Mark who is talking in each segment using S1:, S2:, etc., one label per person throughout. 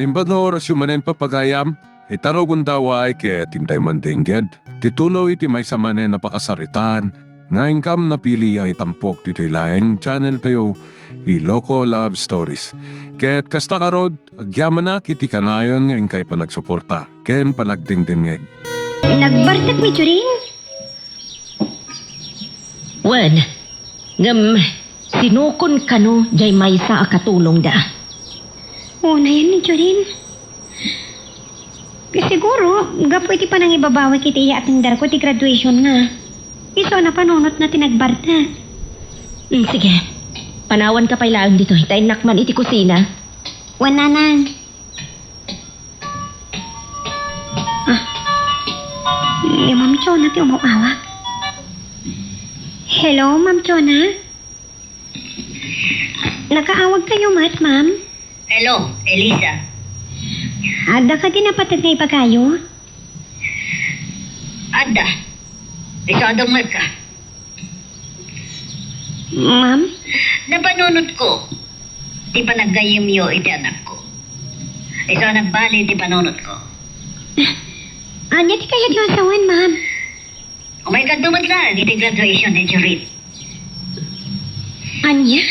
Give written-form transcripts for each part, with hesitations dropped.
S1: Nimbano rasyumanen papagayam, itaro gundaway kaya tintay mandingged. Titulo iti may samanen napakasaritan, nga ingkam napili ay tampok dito laing channel kayo, Iloko Love Stories. Kaya't kasta karod, agyaman na kiti kanayon nga ingkay panagsuporta, ken panagdingdingeg.
S2: Nagbartak mi Churin?
S3: Wan, ngam, sinukon ka no, jay may sa akatulong da.
S2: Oo na yan ni Churin. Siguro, gapo iti pa nang ibabawi kiti iya ating darko ti graduation nga. Iso na panunot na tinagbarta.
S3: Sige, panawan ka pailaan dito, hitayin nakman iti kusina.
S2: Wananan. Ni Ma'am Chona ti umuawak. Hello, Ma'am Chona? Nakaawag kayo, Ma'am?
S4: Hello, Elisa.
S2: Ada ka din napatag na ipagayo?
S4: Ada. Isadong ka.
S2: Ma'am?
S4: Napanunod ko. Di pa naggayim yo iti anak ko. Isa nagbali di panunod ko.
S2: Anya ti kaya yung asawan, Ma'am?
S4: Oh my God, dumadla. Iti graduation ni Jurit.
S2: Anya?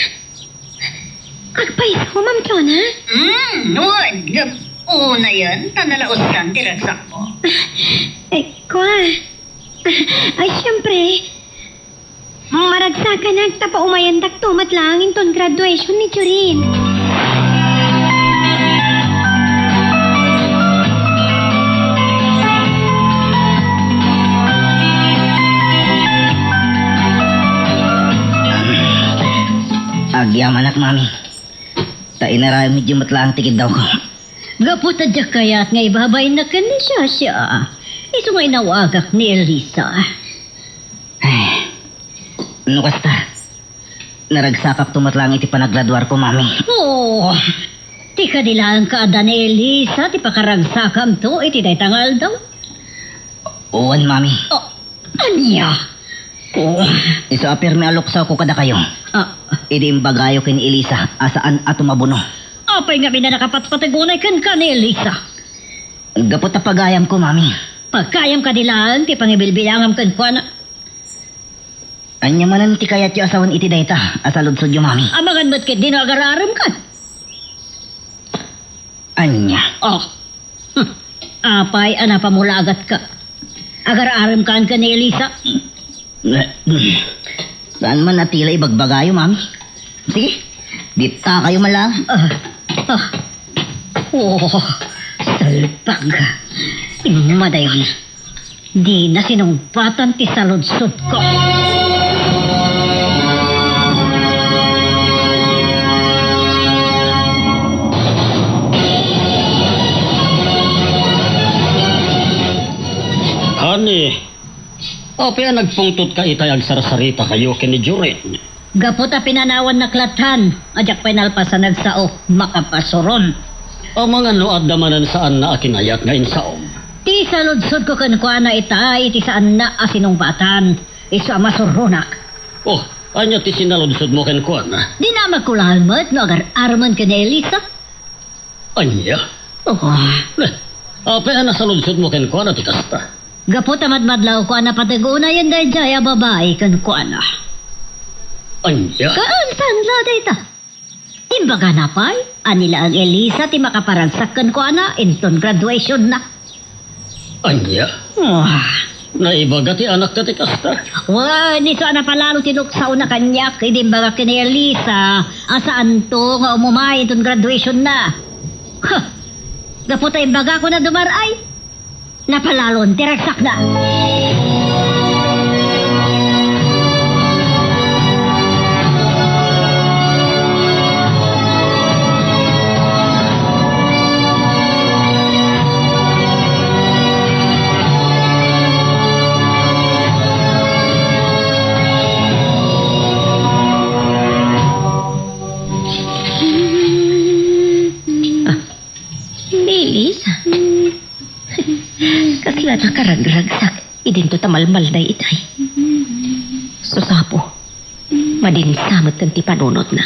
S2: Agpais ko, Ma'am Chona?
S4: Noon. Una yan. Tanalausan, tiragsak mo.
S2: Kwa. Ay, siyempre. Maragsakan nagtapa umayandak tumat lang inton graduation ni Churin.
S5: Agyaman at mami. Tainara medyo matlaang tikid daw ko.
S3: Gaputa dya kaya't nga ibabay na ka ni siya. Iso nga inawagak ni Elisa.
S5: Ay, ano kasta? Naragsakak tumatlang iti panagladwar ko, mami.
S3: Oh, ti ka nilang kaada ni Elisa, ti pakaragsakam to, iti day tangal daw.
S5: Uwan, mami.
S3: Oh, anya? Oh,
S5: Iso apir may aloksaw ko kada kayo. Idi imbagayo kin Elisa, asaan ato mabuno.
S3: apay nga binanakapatpatagunay kan ni Elisa.
S5: Gapot na pagayam ko, mami.
S3: Pagkayam ka nilang, ti pangibilbilangam kan kwa na.
S5: Anya manan ti kayat yung asawan iti dayta, asaludsod yung mami.
S3: Amagan ba't kit di na agararam ka?
S5: Anya.
S3: Oh, apay, anapamulagat ka. Agararam ka ni Elisa.
S5: Saan man natila ibagbagayo, mami? Sige, dita kayo malang.
S3: Oh, salpag. Imadayon. Di na sinumpatan ti saludsod ko.
S6: Ani, apay nagpungtot ka itayag sarasarita kayo kini Juret.
S3: Gapot a pinanawan na klatan. Ajak pinalpasan nagsao, makapasuron.
S6: O mga luad damanan saan na akinayat nga insaom.
S3: Ti saludsod ko kan kwa na itay, ti saan na asinong batan. Iso masurunak.
S6: Oh, anya ti sinalodsod mo ken kuan na.
S3: Di na magkulalmat no agar-arman ka ni Elisa.
S6: Anya?
S3: Oh,
S6: Apay nasalodsod mo ken kuan na ti kasta.
S3: gapot amadmadlaw ko na pataguna yan dahil jaya babae kan kwa na.
S6: Anya?
S3: Kaan sanla data? Imbaga na pa'y, anila ang Elisa ti makaparagsak kan kwa na, inton graduation na.
S6: Anya?
S3: Wah,
S6: Naibaga ti anak ka ti kasta.
S3: ni so na palalo tinuksaw na kanyak, hindi baga kini Elisa, asaan to nga umumay inton graduation na. Huh, gapot ay imbaga ko na dumaray. Napalalon, tiragsak na. Elisa. Kasla na karagragsak. Idinto tamalmal na itay. Susapo. Madinsamot kan ti panunot na.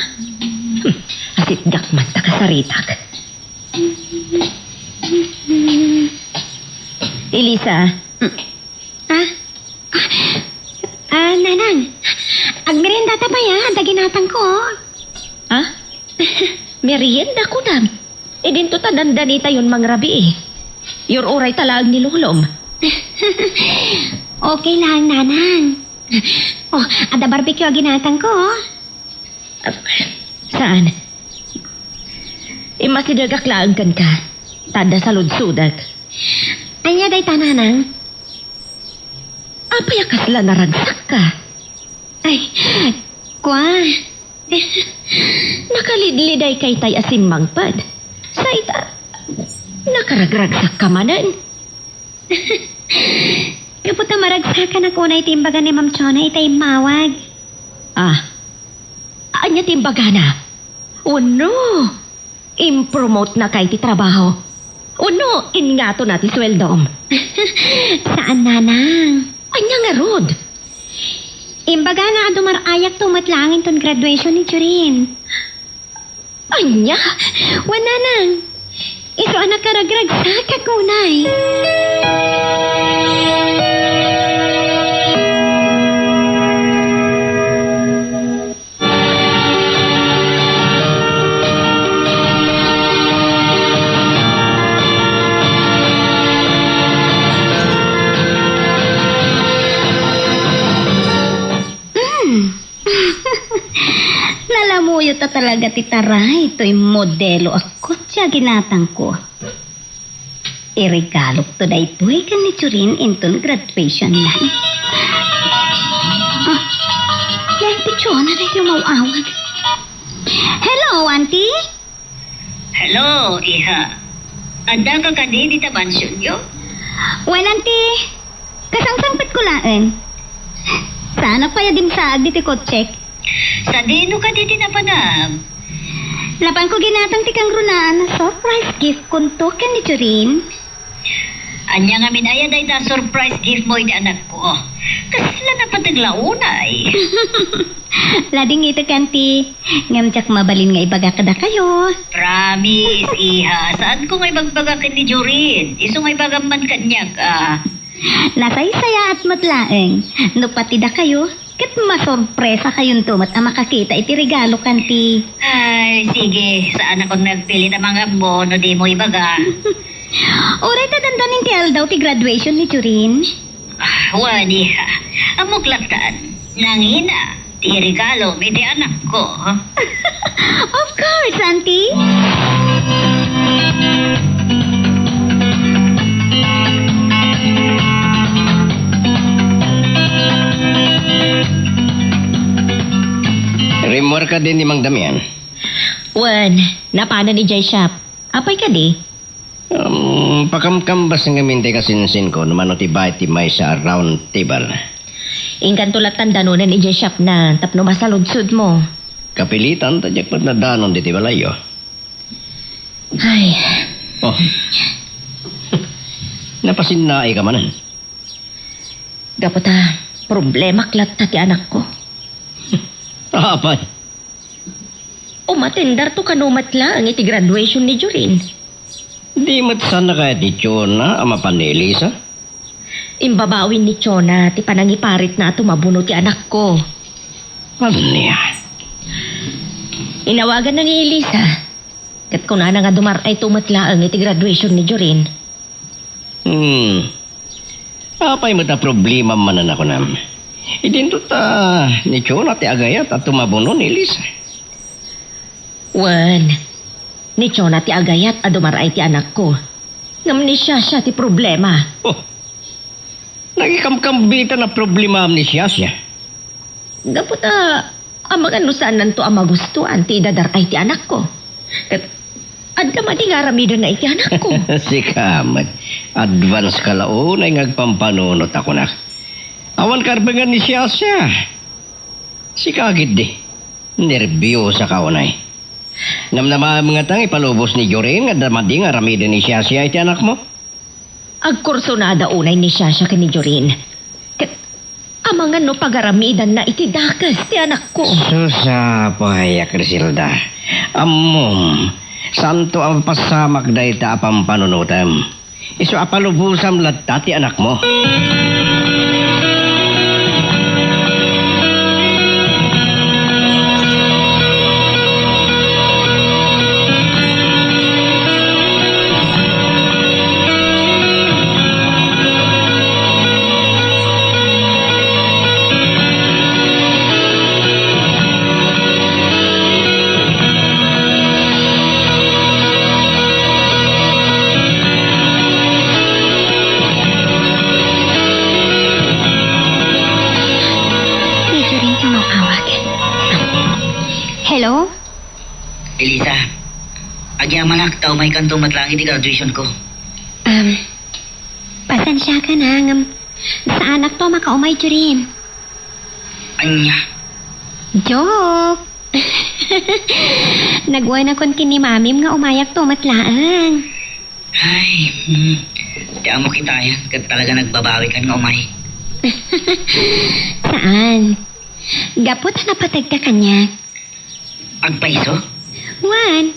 S3: Asit dakman ta kasaritak. Elisa,
S2: Ah? Nanang. Agmerienda ta ba ya? Daginatang ko.
S3: ah? Merienda ko dam. Idinto ta dandanita yun mangrabi eh. Your uray talag ni Lulom.
S2: Okay lang, nanang. Oh, ada barbecue ginatang ko.
S3: Saan? Imasidagak laang kan ka. Tada sa ludsudag.
S2: Anya day ta, nanang?
S3: Apay akasla naragsak ka.
S2: Ay, kwa.
S3: Nakalidliday kay tay asim mangpad. Sa ita, nakaragragsak ka manan.
S2: Kaputa maragsakan ako na itimbaga ni Ma'am Chona itay mawag.
S3: Ah, anya timbaga na. Uno, impromote na kay ti trabaho. Uno, ingato na ti sweldom.
S2: Saan, nanang?
S3: Anya nga rod.
S2: Imbaga na dumarayak tumatlangin ton graduation ni Churin.
S3: Anya?
S2: Wala nang. Iso anak karagragsak kakunay. Nalamuyo ta talaga ti taray. Ito'y modelo ako siya ginatang ko. Iregalo to da ito'y kan ni Churin inton graduation lang. Ah, yan ti Chona na yung mauawag. Hello, auntie?
S4: Hello, iha. Anda ka kadi di tabansyon yo?
S2: Well, auntie, kasang-sangpit ko laan. Sana pa yadim saag di ti kotsek.
S4: Sa dino ka di tinapanam?
S2: Lapan ko ginatang ti kang runaan na surprise gift kunto kan ni Churin.
S4: Anya nga minaya day da surprise gift mo iti anak ko. Kasla na pataglaunay.
S2: Lading ito kanti. Ngamtsak mabalin nga ibaga kada kayo.
S4: Promise, iha. Saan ko ngay magbagakin ni Jorin? Iso ngay bagaman kanyak,
S2: Nasay-saya at matlaeng. No patida kayo, kat masorpresa kayong tumat ang makakita iti regalo kanti.
S4: Ay, sige. Saan ako nagpili ng mga bono di mo ibaga?
S2: Oray ta dandanin ti daw ti graduation ni Churin.
S4: Wadi ha. Amuklatan. Nangina. Ti regalo mi di anak ko.
S2: Of course, auntie.
S6: Remor ka din ni Mang Damian.
S3: Wan, napana ni Jay Shop. Apay ka di?
S6: Pakamkambas nga minte kasinsin ko naman ti bayt ti may sa round table.
S3: Ingkan tulad tandanunan ni Jay Shop na tapno masaludsud mo.
S6: Kapilitan tadyak pat na danon di ti balayo.
S3: Ay,
S6: Oh. Napasinnaay ka manan.
S3: gapota, problema klat ti anak ko.
S6: Apay.
S3: Umatendar to kanumatla ang iti graduation ni Jorin.
S6: Di mat sana kaya ti Chona ama panelisa.
S3: Imbabawin ni Chona ti panangiparit na tumabuno ti anak ko.
S6: Ano niya?
S3: Inawagan na ni Elisa. Kat ko na nga dumaray tumatla ang iti graduation ni Jorin.
S6: Apay mo ta problema manan ako nam. Idinto ta ni Chona ti agayat at tumabuno ni Elisa.
S3: Wan, ni Chona ti agayat a dumaray ti anak ko. Ngam ni siya ti problema.
S6: Oh. Nagikamkambita na problema amnesia siya.
S3: Gapota, amang ano saan nanto ang magustuhan ti dadaray ti anak ko. Kat, adda madi nga ramidan na iti anak ko.
S6: Si Kamat, advance ka laon ay ngagpampanunot ako na. Awan karbangan ni siya. Si Kagid di, nervyosa ka unay. Namnama mga tang ipalubos ni Jorin nga damadi nga ramidan ni siya iti anak mo.
S3: Agkurso na unay ni siya ni Jorin. Kat, amang ano pagaramidan na iti dakas ti anak ko.
S6: Susa paya Crisilda. Amom, Santo ang pasamak day ta apang panunutam. Iso apalubusam latta ti anak mo.
S2: Medyo rin tumawag. Hello?
S4: Elisa, agyaman na tao may kantong matlangi di graduation ko.
S2: Pasensya ka na. Sa anak to makaumay rin.
S4: Anya,
S2: Joke! Nagwan akong kini mamim nga umayak to matlaang.
S4: ay, di amo kita yan, kat talaga nagbabawi kan nga umay.
S2: Saan? Gapot napatag ka kanya.
S4: Agpaiso?
S2: Wan,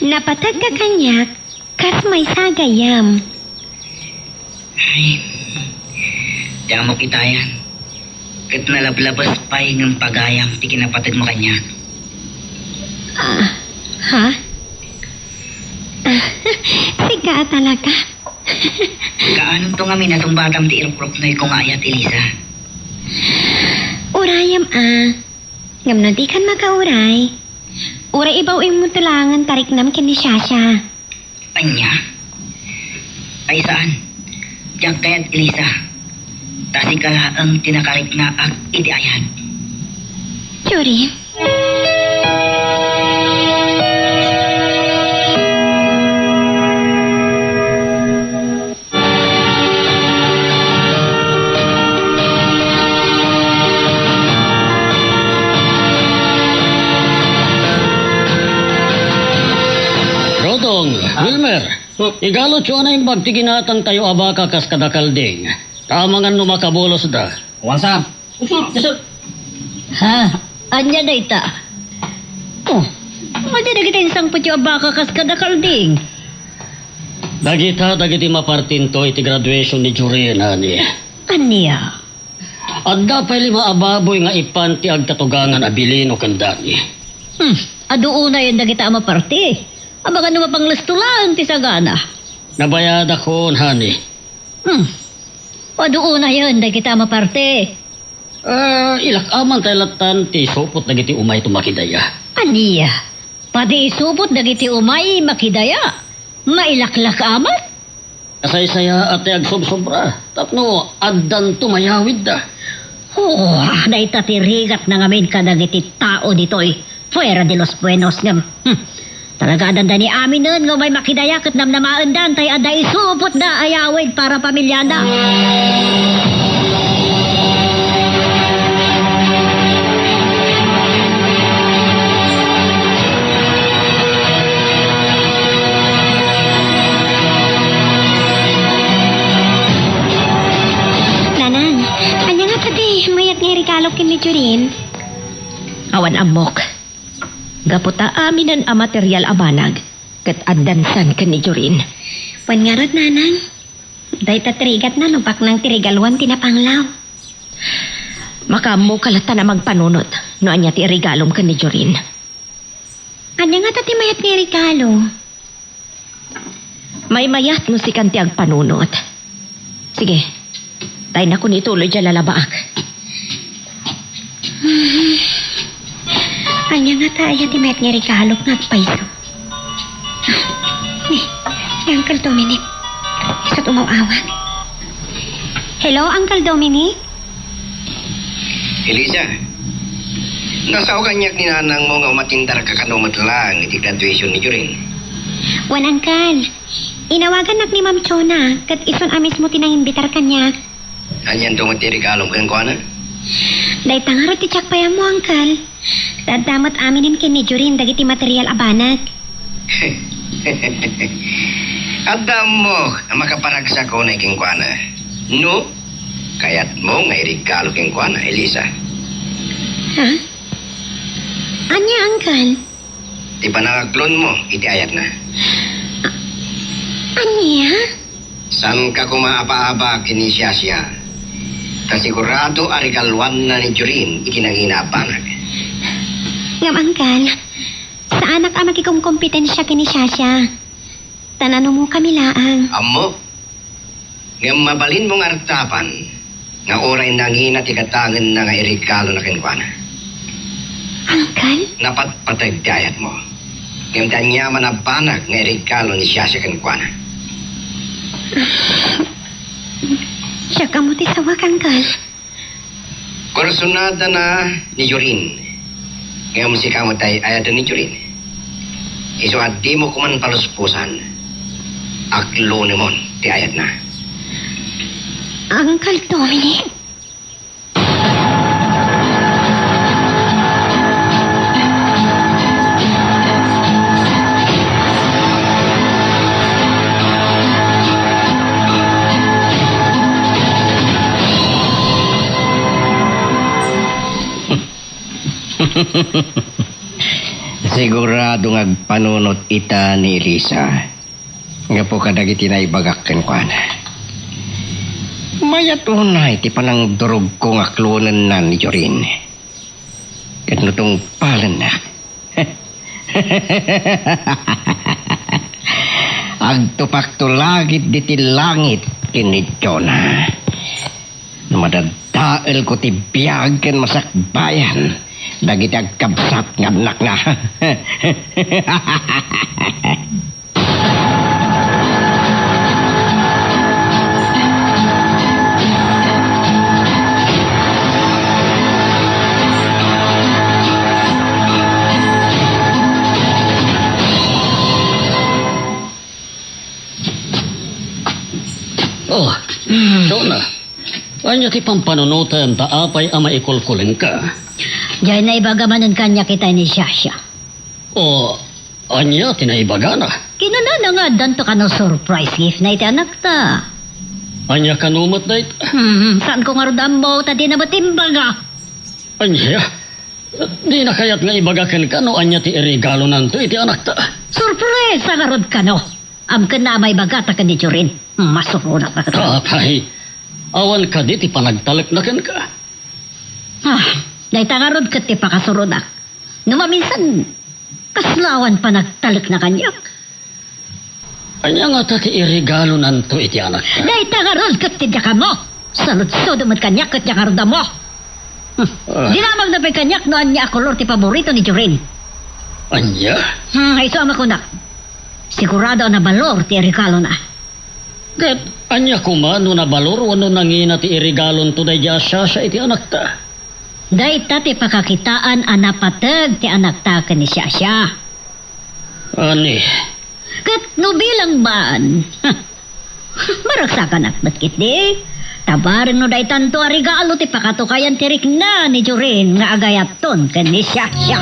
S2: napatag ka kanya kas may sagayam.
S4: Ay, di amo kita yan. Kat nalablabas pa ng pagayam, di kinapatag mo kanya.
S2: Ha? Siga talaga.
S4: Kaano to nga minatong batang ti irukrok na kong ayat, Elisa?
S2: Urayam ngam no di kan makauray. Uray ibaw mo talangan tarik nam kini Shasha.
S4: Anya? Ay saan? Diyak kaya't Elisa. Tasi ka ang tinakarik na ag idi ayat.
S2: Churi.
S7: Rodong, Wilmer, igalo siya na yung bagtiginatang tayo abaka kas kadakalding. Tama nga numakabolos da.
S5: Wansa?
S3: Ha? Anya na ita? Oh, madi na kita isang putyo abaka kas kadakalding.
S7: Dagiti mapartinto iti graduation ni Jurena ni.
S3: Anya?
S7: Adda pa lima ababoy nga ipanti agkatugangan abilino kandani.
S3: Aduuna yun na kita maparte. Abaga naman pang lastulaan ti sagana.
S7: Nabayad ako, honey.
S3: Aduuna yun na kita maparte.
S7: Ilakaman tayo latan ti supot dagiti umay tumakidaya.
S3: Aniya? Pati isupot na giti umay makidaya. Mailaklak amat?
S7: Kasaysaya ate agsobsobra. Tapno, addan tumayawid da.
S3: Oh, naitatirigat na ngamin ka na giti tao dito'y. Fuera de los buenos ngam. Talaga adanda ni amin nun nga may makidaya kat namnamaan dan tay aday supot na ayawid para pamilya na.
S2: Nanan, anya nga tadi mayat nga regalo kin ni Jurin.
S3: Awan amok. Gaputa aminan a material abanag. Kat addansan ka ni Jorin.
S2: Wan nga rod nanang. Day tatrigat na nupak ng tirigalwan tinapanglaw.
S3: Makamu kalata na magpanunot. No anya ti regalom ka ni Jorin.
S2: Anya nga tati mayat nga regalo.
S3: May mayat mo si kanti agpanunot. Sige. Tay na ko nituloy dyan lalabaak.
S2: Anya nga tayo ti mayat nga regalo nga paiso. Ni Uncle Dominic. Isa't umawawag. Hello, Uncle Dominic?
S6: Elisa, nasaw kanyak ni nanang mo nga umatindar ka kanumat lang iti graduation ni Juring.
S2: Wan, Uncle. Inawagan nak ni Ma'am Chona. Kat ison amis mo tinangimbitar kanya.
S6: Anyan tungot ti regalong kang kuana?
S2: Day tangarot ti tsak mo, Uncle. Dadamot aminin kin ni Jurin dagiti material abanag.
S6: Adam mo ang makaparagsa ko na iking kuana. No? Kayat mo nga irigalo king kuana, Elisa.
S2: Ha? Anya, Uncle?
S6: Di panangaklon mo, iti ayat na.
S2: Anya?
S6: San ka kumaapa-aba kini siya? Kasigurado arigalwan na ni Jurin iti nanginabanag.
S2: Ngam angkal, sa anak ang magigong kompetensya kini Shasha. Tanano mo kami laang.
S6: Amo, ngam mabalin mong artapan, nga oray nangina ti katangan na nga irigalo na kinkwana.
S2: Angkal?
S6: Napatpatag dayat mo. Ngam kanya manabanag nga irigalo ni siya kinkwana.
S2: Siya ka mo ti sawak, angkal.
S6: Kursunada na ni Jurin. Ngam si kamot ay ayat ni Jurin. Iso at di mo kuman paluspusan. Aklo ni mon, ti ayat na.
S2: Angkal Dominic?
S6: Sigurado ngagpanunot ita ni Elisa. Nga po kadagiti na ibagakkan ko na. Mayat unay ti panang durog kong aklunan na ni Jorin. Kanutong palan na. Agtupak to langit diti langit kini Jonah. Madadael ko ti biyag ken masakbayan. Dagiti agkabsat nga anak na.
S7: Oh, Jonah. Anya ti pampanunutan taapay ama ikulkulin ka.
S3: Diyan na ibagamanan kanya kita ni Shasha.
S7: O, anya tinaibaga na.
S3: Kinuna na nga danto ka no surprise gift na iti anak ta.
S7: Anya kanumat na ito.
S3: Saan ko nga rodam mo, tadi na batimbaga?
S7: Anya, di na kaya't nga ibagakan ka no anya ti irigalo nanto iti anak ta.
S3: Surprise nga rod ka no. Amkan na may bagata ka ni Jorin. Masurunak na ka.
S7: Tapay, awan ka di ti panagtalak na kan ka.
S3: Dahi tangarod ka ti pakasurunak. Numaminsan, kaslawan pa nagtalik na kanyak.
S7: Anya nga ta ti irigalo nanto iti anak ta.
S3: Dahi tangarod ka ti daka mo. Salud-sud umat kanyak kat yakarda mo. Dinamag na pa kanyak no anya akolor ti paborito ni Jorin.
S7: Anya?
S3: Ay so ama kunak. Sigurado na balor ti regalo na.
S7: Kat anya kumano na balor wano nangina ti irigalon to day siya iti anak ta.
S3: Dahi ta ti pakakitaan anapatag ti anak ta ka ni Shasha.
S7: Ani,
S3: Kat no bilang man. Maragsakan at batkit di. Tabarin no dahi tanto a regalo ti pakatukayan ti rikna ni Jorin nga agayaton ka ni Shasha.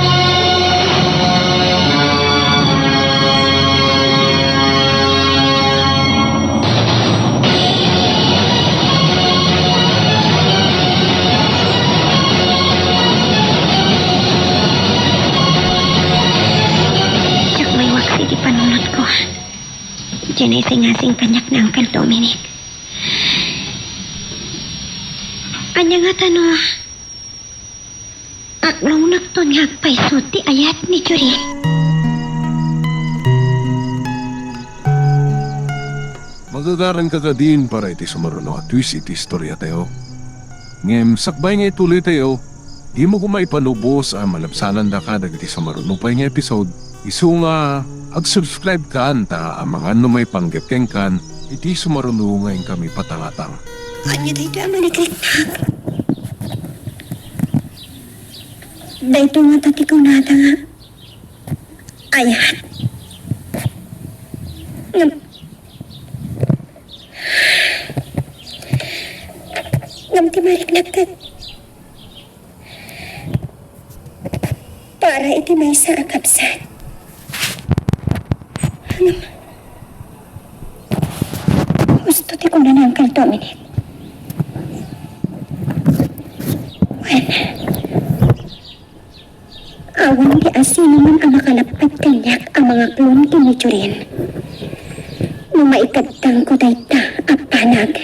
S2: Diyan ay singasing kanyak na Uncle Dominic. Anya nga tano, aklong nakton nga agpaisot ti ayat ni Jorin.
S1: Magagaran ka ka din para iti sumaruno at twist iti istorya tayo. Ngem, sakbay nga ituloy tayo, di mo kumay panubos ang malapsanan da ka dagiti sumaruno pa nga episode. Isu nga, ag-subscribe ka anta ang mga may panggepkeng kan, iti sumaruno ngayon kami patangatang.
S2: Anya dito ang maniklikpak. Dito nga tati ko nata nga. Ayat. Ngam ti mariknagtat. Para iti may sarakapsan. Gusto ti ko na ng Uncle Dominic. Well, awan di asi
S8: Sino man ang makalapit kanyak ang mga klon kinichurin. Nung maikagtang ko dayta ang panag.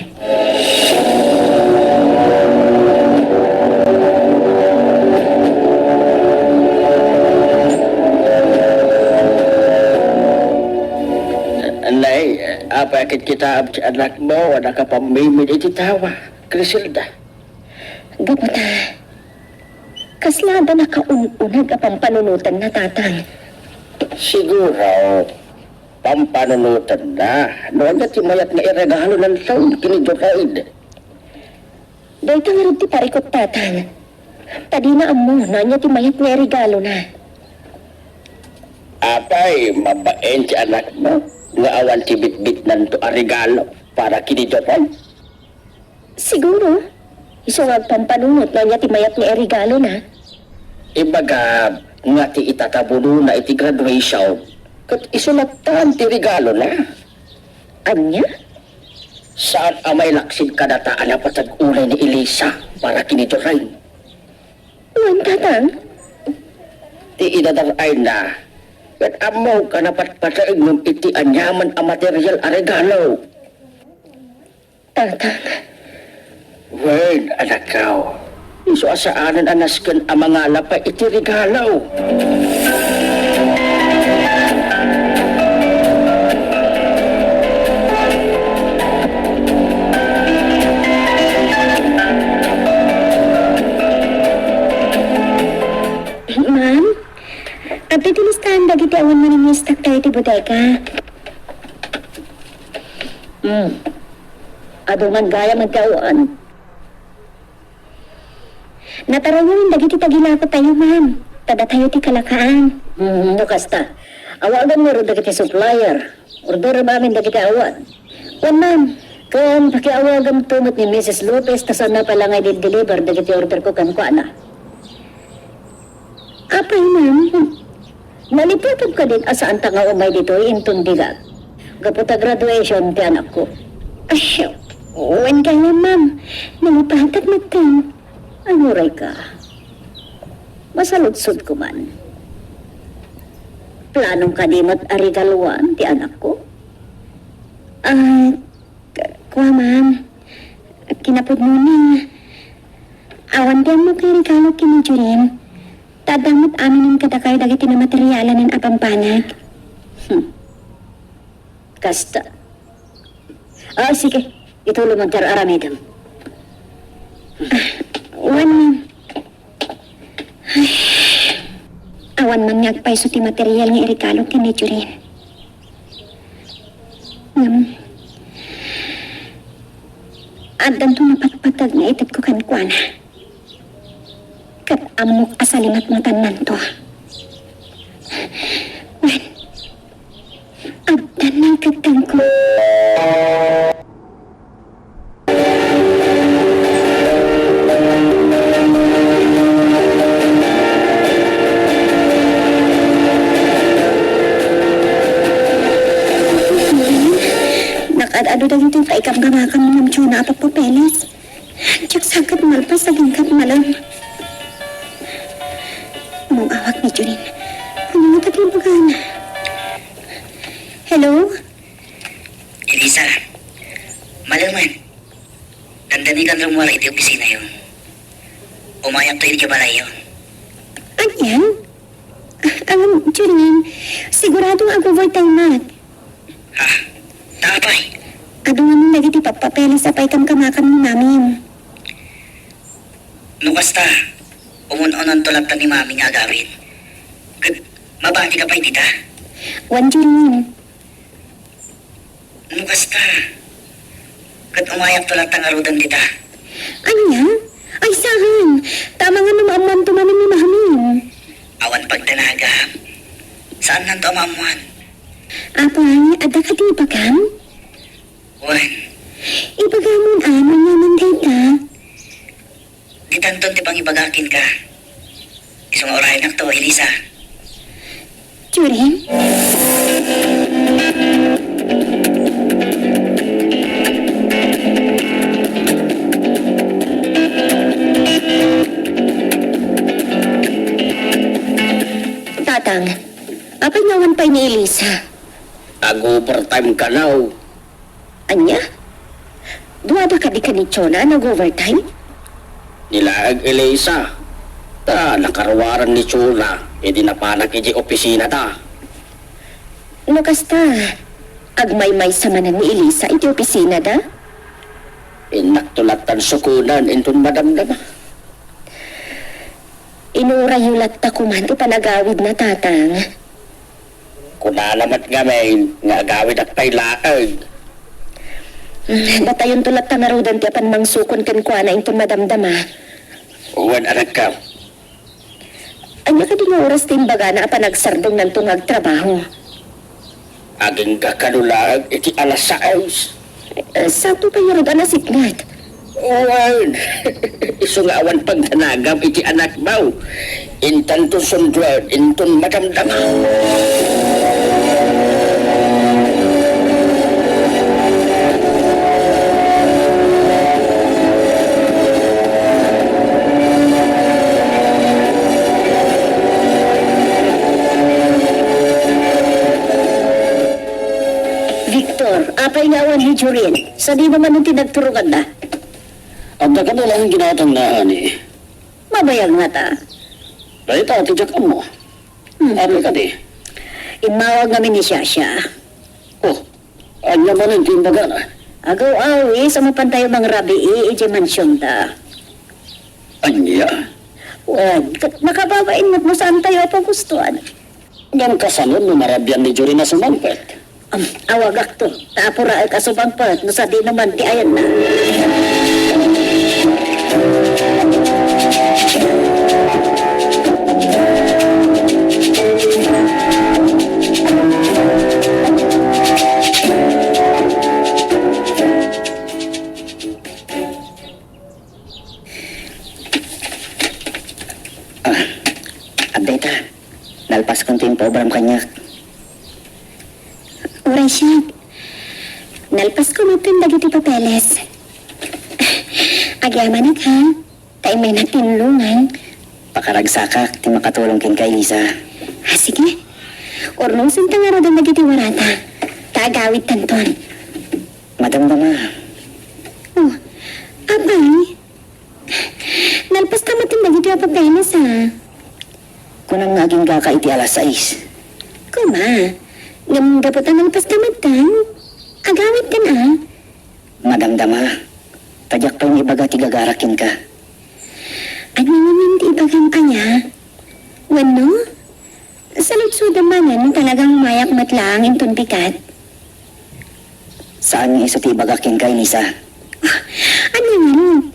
S6: Nay, apa kita abdi anak mo, wala ka pamimili iti tawa, Criselda.
S8: Gaputa, kaslada na kaununag ang pampanunutan na tatang.
S6: Siguro, pampanunutan na. Noon na timayat na iregalo ng taon, kinidokaid.
S8: Dahil ka nga rin ti parikot tatang. Tadi na amo, na niya timayat na regalo na.
S6: Apay, mabaen si anak mo. Nga awan ti bit-bit nanto a regalo para kinidokaid.
S8: Siguro, isungag pampanunot na niya timayat na regalo na.
S6: Ibaga, nga ti itatabuno na iti graduation. Kat isulatan ti regalo na.
S8: Anya?
S6: Saan amay laksid kadataan na patag-ulay ni Elisa para kinidokaid?
S8: Uwan tatang?
S6: Ti idadaray na. Kat amaw ka na patpataig ng iti anyaman ang material a regalo.
S8: Tatang,
S6: Word, anak kao. Iso asaanan anaskan ang mga lapay iti regalo.
S8: ma'am? Abdi tilistahan dagiti awan man yung stock tayo ti bodega. Adungan gaya magkauan. Natarayan dagiti tagilako tayo, ma'am. Tada tayo ti kalakaan.
S5: No kasta. Awagan mo rin dagiti supplier. Order mamin dagiti awan.
S8: O, ma'am.
S5: Kan pakiawagan tumot ni Mrs. Lopez ta sana pala nga deliver dagiti order ko kan kuana.
S8: Apay, ma'am.
S5: Nalipatod ka din asaan ta nga umay dito intundigat. Gaputa graduation ti anak ko.
S8: Ay, uwan kaya, ma'am. Nalipatat na tayo.
S5: Anuray ka. Masaludsod ko man. Planong kadimot arigaluan ti anak ko.
S8: Kuha, ma'am. Kinapod mo ni. Awan din mo kay regalo kinijurin. Tadamot amin ng katakay dagiti na materyalan ng apampanag.
S5: Kasta. Sige. Itulo mo tar aramidam.
S8: Uwan, ma'am. Ay, awan man ngagpay so ti materyal nga regalo kinijurin. Adan to napatpatag nga itad ko kankwana. Kat amok asalimat mo tanan to. Wan, adan ng katang ko. Nakadado daw yung paikam gamakam ng tiyuna at papeles. Tiyak sagad malpas sa gingkat malam. Mong awak ni Jurin. Ano mo taglibugan? Hello?
S4: Elisa, malaman. Tandani kan rumwala iti opisina yun. Umayap to ini kabalay yun.
S8: Anyan? Jurin, sigurado ako voy tayo mat.
S4: Ha? Tapay.
S8: Adungan nung lagi ti papapeles sa paikam kamakam ni namin.
S4: Nukasta, umun-unon tulap ta ni mami nga gawin. Mabati ka pa tita.
S8: Wan Jurin.
S4: Nukasta. Umayap tulap ta nga rudan tita.
S8: Anyan? Ay sahan. Tama nga numaamam tumamin ni mahamin.
S4: Awan pagdalaga. Saan nanto amamuan?
S8: Apay, ada ka di ipagam?
S4: Wan,
S8: Ipagamon aman naman data.
S4: di tanton ti pang ibagakin ka. Isang orahin na to, Elisa.
S8: Jurin?
S5: tatang. Apay ngawan pa ni Elisa.
S6: Ag-overtime ka now.
S5: Anya? Duwada ka di ka ni Chona nag-overtime?
S6: Nilaag Elisa. Nakarwaran ni Chula. Di napanak iji opisina ta.
S5: No kasta, agmay-may sa manan ni Elisa iti opisina da?
S6: Inaktulatan sukunan intun madamdama.
S5: Inurayulat ta kuman ti panagawid na tatang.
S6: Kunalamat ngamin, nga gawid at pailaag.
S5: Batayon tulat ta nga rodan ti apan mangsukon ken kuana intun madamdama.
S6: Uwan anak ka.
S5: Anya ka di nga oras timbaga na apan nagsardong ng tungag trabaho.
S6: Aging kakadulaag iti alas 6.
S5: Sakto pa yung rodan na siknat.
S6: Uwan. Iso nga awan pagtanagam iti anak mo. Intan to sundwad, intun madamdama.
S5: Victor, apay nga awan ni Jurin. Sa di naman nung tinagturukan na.
S6: Ang ka na lang ginatang na, ani.
S5: Mabayag nga ta.
S6: Dahil tatidyak ka mo. Ano ka di?
S5: Imawag namin ni Shasha.
S6: Oh, anya man ang timbaga na.
S5: Agaw awi sa mapantayo mga rabi iji mansyon ta.
S6: Anya?
S5: Wag, makababain mo saan tayo pagustuhan.
S6: Ngam kasalon no marabyan ni Jory na sumampet.
S5: Awagak to, tapura ay kasubang part, no sa di naman ti ayan na. Abeta, nalpas kong timpo obram kanyak.
S8: Oray siya. Nalpas ko mo dagiti papeles. Agyaman ha. Tayo may natinulungan.
S5: Pakaragsakak, ti makatulong kin kay Lisa.
S8: Sige. Ornong sintang nga rodan dagiti warata. Taagawid tanton.
S5: Madamdama,
S8: Oh, abay. Nalpas ka matin dagiti papeles ha.
S5: kunang ngaging gaka iti alas 6.
S8: Kuma, ngam gaputan nalpas ka matan. Agawid ka na.
S5: Madamdama, tadyak pa yung ibaga ti gagarakin ka.
S8: Ano naman di ibagam ka niya? Wano? Sa lutsudaman talagang mayak matlaang intun pikat.
S5: Saan yung isa ti ibagakin kay Lisa?
S8: Ano naman?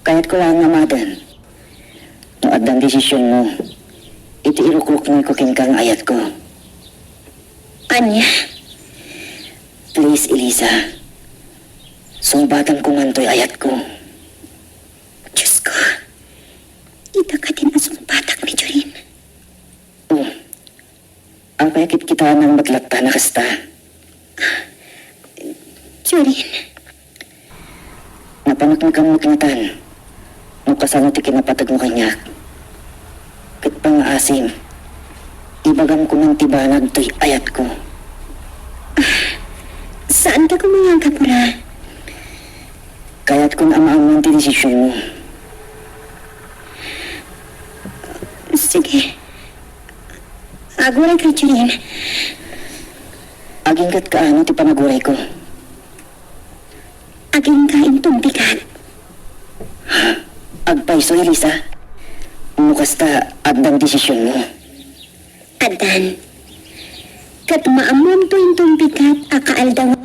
S5: Kaya't ko lang ngamadan. No adang desisyon mo, iti irukruk mo ko kinkang ayat ko.
S8: Anya?
S5: Please, Elisa. Sumbatan ko man to'y ayat ko.
S8: Diyos ko. Ita ka din asong patak ni Jorin.
S5: Oh, ang payakit kita ng matlata na kasta.
S8: Jorin.
S5: Napanak na kang magnatan. Nung kasano ti kinapatag mo kanyak. Kat pang asim. Ibagam ko ng tibanag to'y ayat ko.
S8: Saan ka kumayang kapura?
S5: Kaya't kung amaang ti desisyon mo.
S8: Sige. Aguray ka, Jorin.
S5: Aging kat kaano ti panaguray ko.
S8: Aging kain tumpikat.
S5: Agpaiso, Elisa. Mukasta adang desisyon mo.
S8: Adan. Kat maamon to yung tumpikat akaaldang.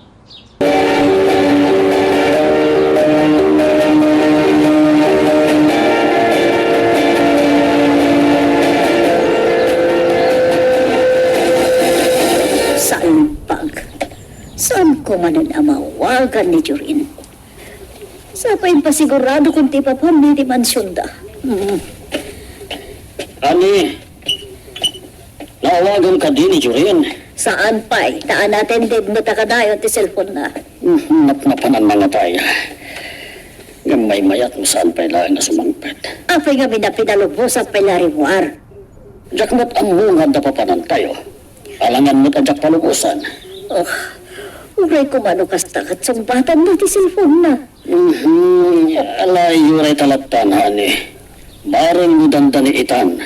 S5: Saan ko mananamawagan ni Jorin? Sa pa yung pasigurado kung ti papam ni mansyon da.
S6: Ani, nawagan ka din ni Jorin.
S5: Saan pa'y? Taan natin din matakadayon ti cellphone na.
S6: Napnapanan mga tayo. Yung may mayat mo saan pa ilaan na sumangpet.
S5: Apay nga pinalubos ang pelarimuar.
S9: Jakmat ang mungad na papanan tayo. Alangan mo't ajak palubusan.
S8: Oh, uray ko mano kasta kat sumbatan na ti cellphone na.
S9: Alay, yuray talatan, hani. Bareng mo dandani itan.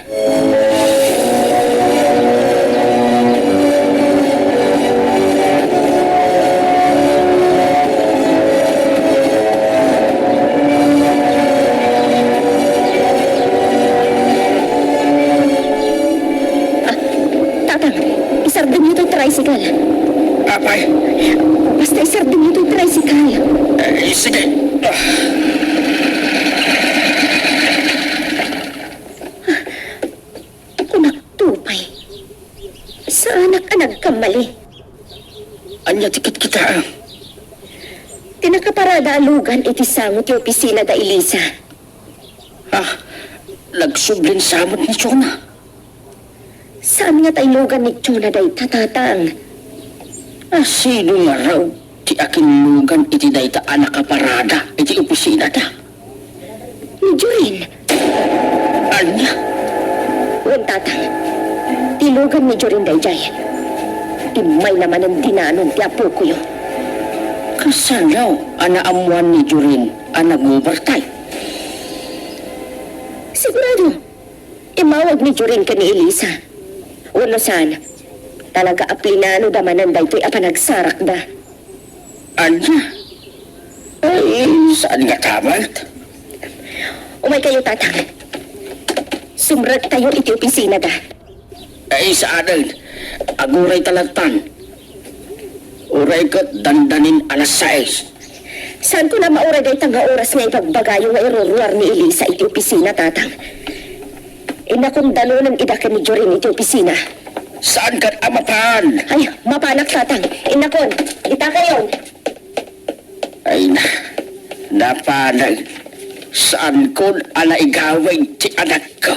S8: Tatang, isardan niyo itong tricycle.
S9: Apay,
S8: Basta isardan niyo itong tricycle.
S9: sige.
S8: Kunaktupay. Sa anak ka nagkamali.
S9: Anya tikit kita.
S8: Tinakaparada alugan iti sangot yung opisina da Elisa.
S9: Ha? Nagsublin samot ni Chona.
S8: Saan nga tayo lugan ni Chona day tatatang?
S9: Sino nga raw? Ti aking lugan iti dayta anak kaparada. Iti opisina ta.
S8: Ni Jorin.
S9: Anya?
S8: Wan tatang. Tilugan ni Jorin day jay. Imay naman ang dinanon ti apo ko yun.
S9: Kasan raw? Ana amuan ni Jurin. Ana gubartay.
S8: Sigurado. Imawag ni Jorin ka ni Elisa. Wala saan. Talaga aplinano damanan day to'y apanagsarak da.
S9: Anya? Ay, saan nga tamat?
S8: Umay kayo tatang. Sumrag tayo iti opisina da.
S9: Ay, saan? Aguray talatan. Uray kat dandanin alas 6.
S8: Saan ko na maura day tanga oras nga ipagbagayo nga iruruar ni Elisa iti opisina tatang. Inakundalo ng idakan ni Jorin iti opisina.
S9: Saan kat amapan?
S8: Ay, mapanak tatang. Inakon, ita kayo.
S9: Ay na, napanag. Saan ko ala igawin ti anak ko?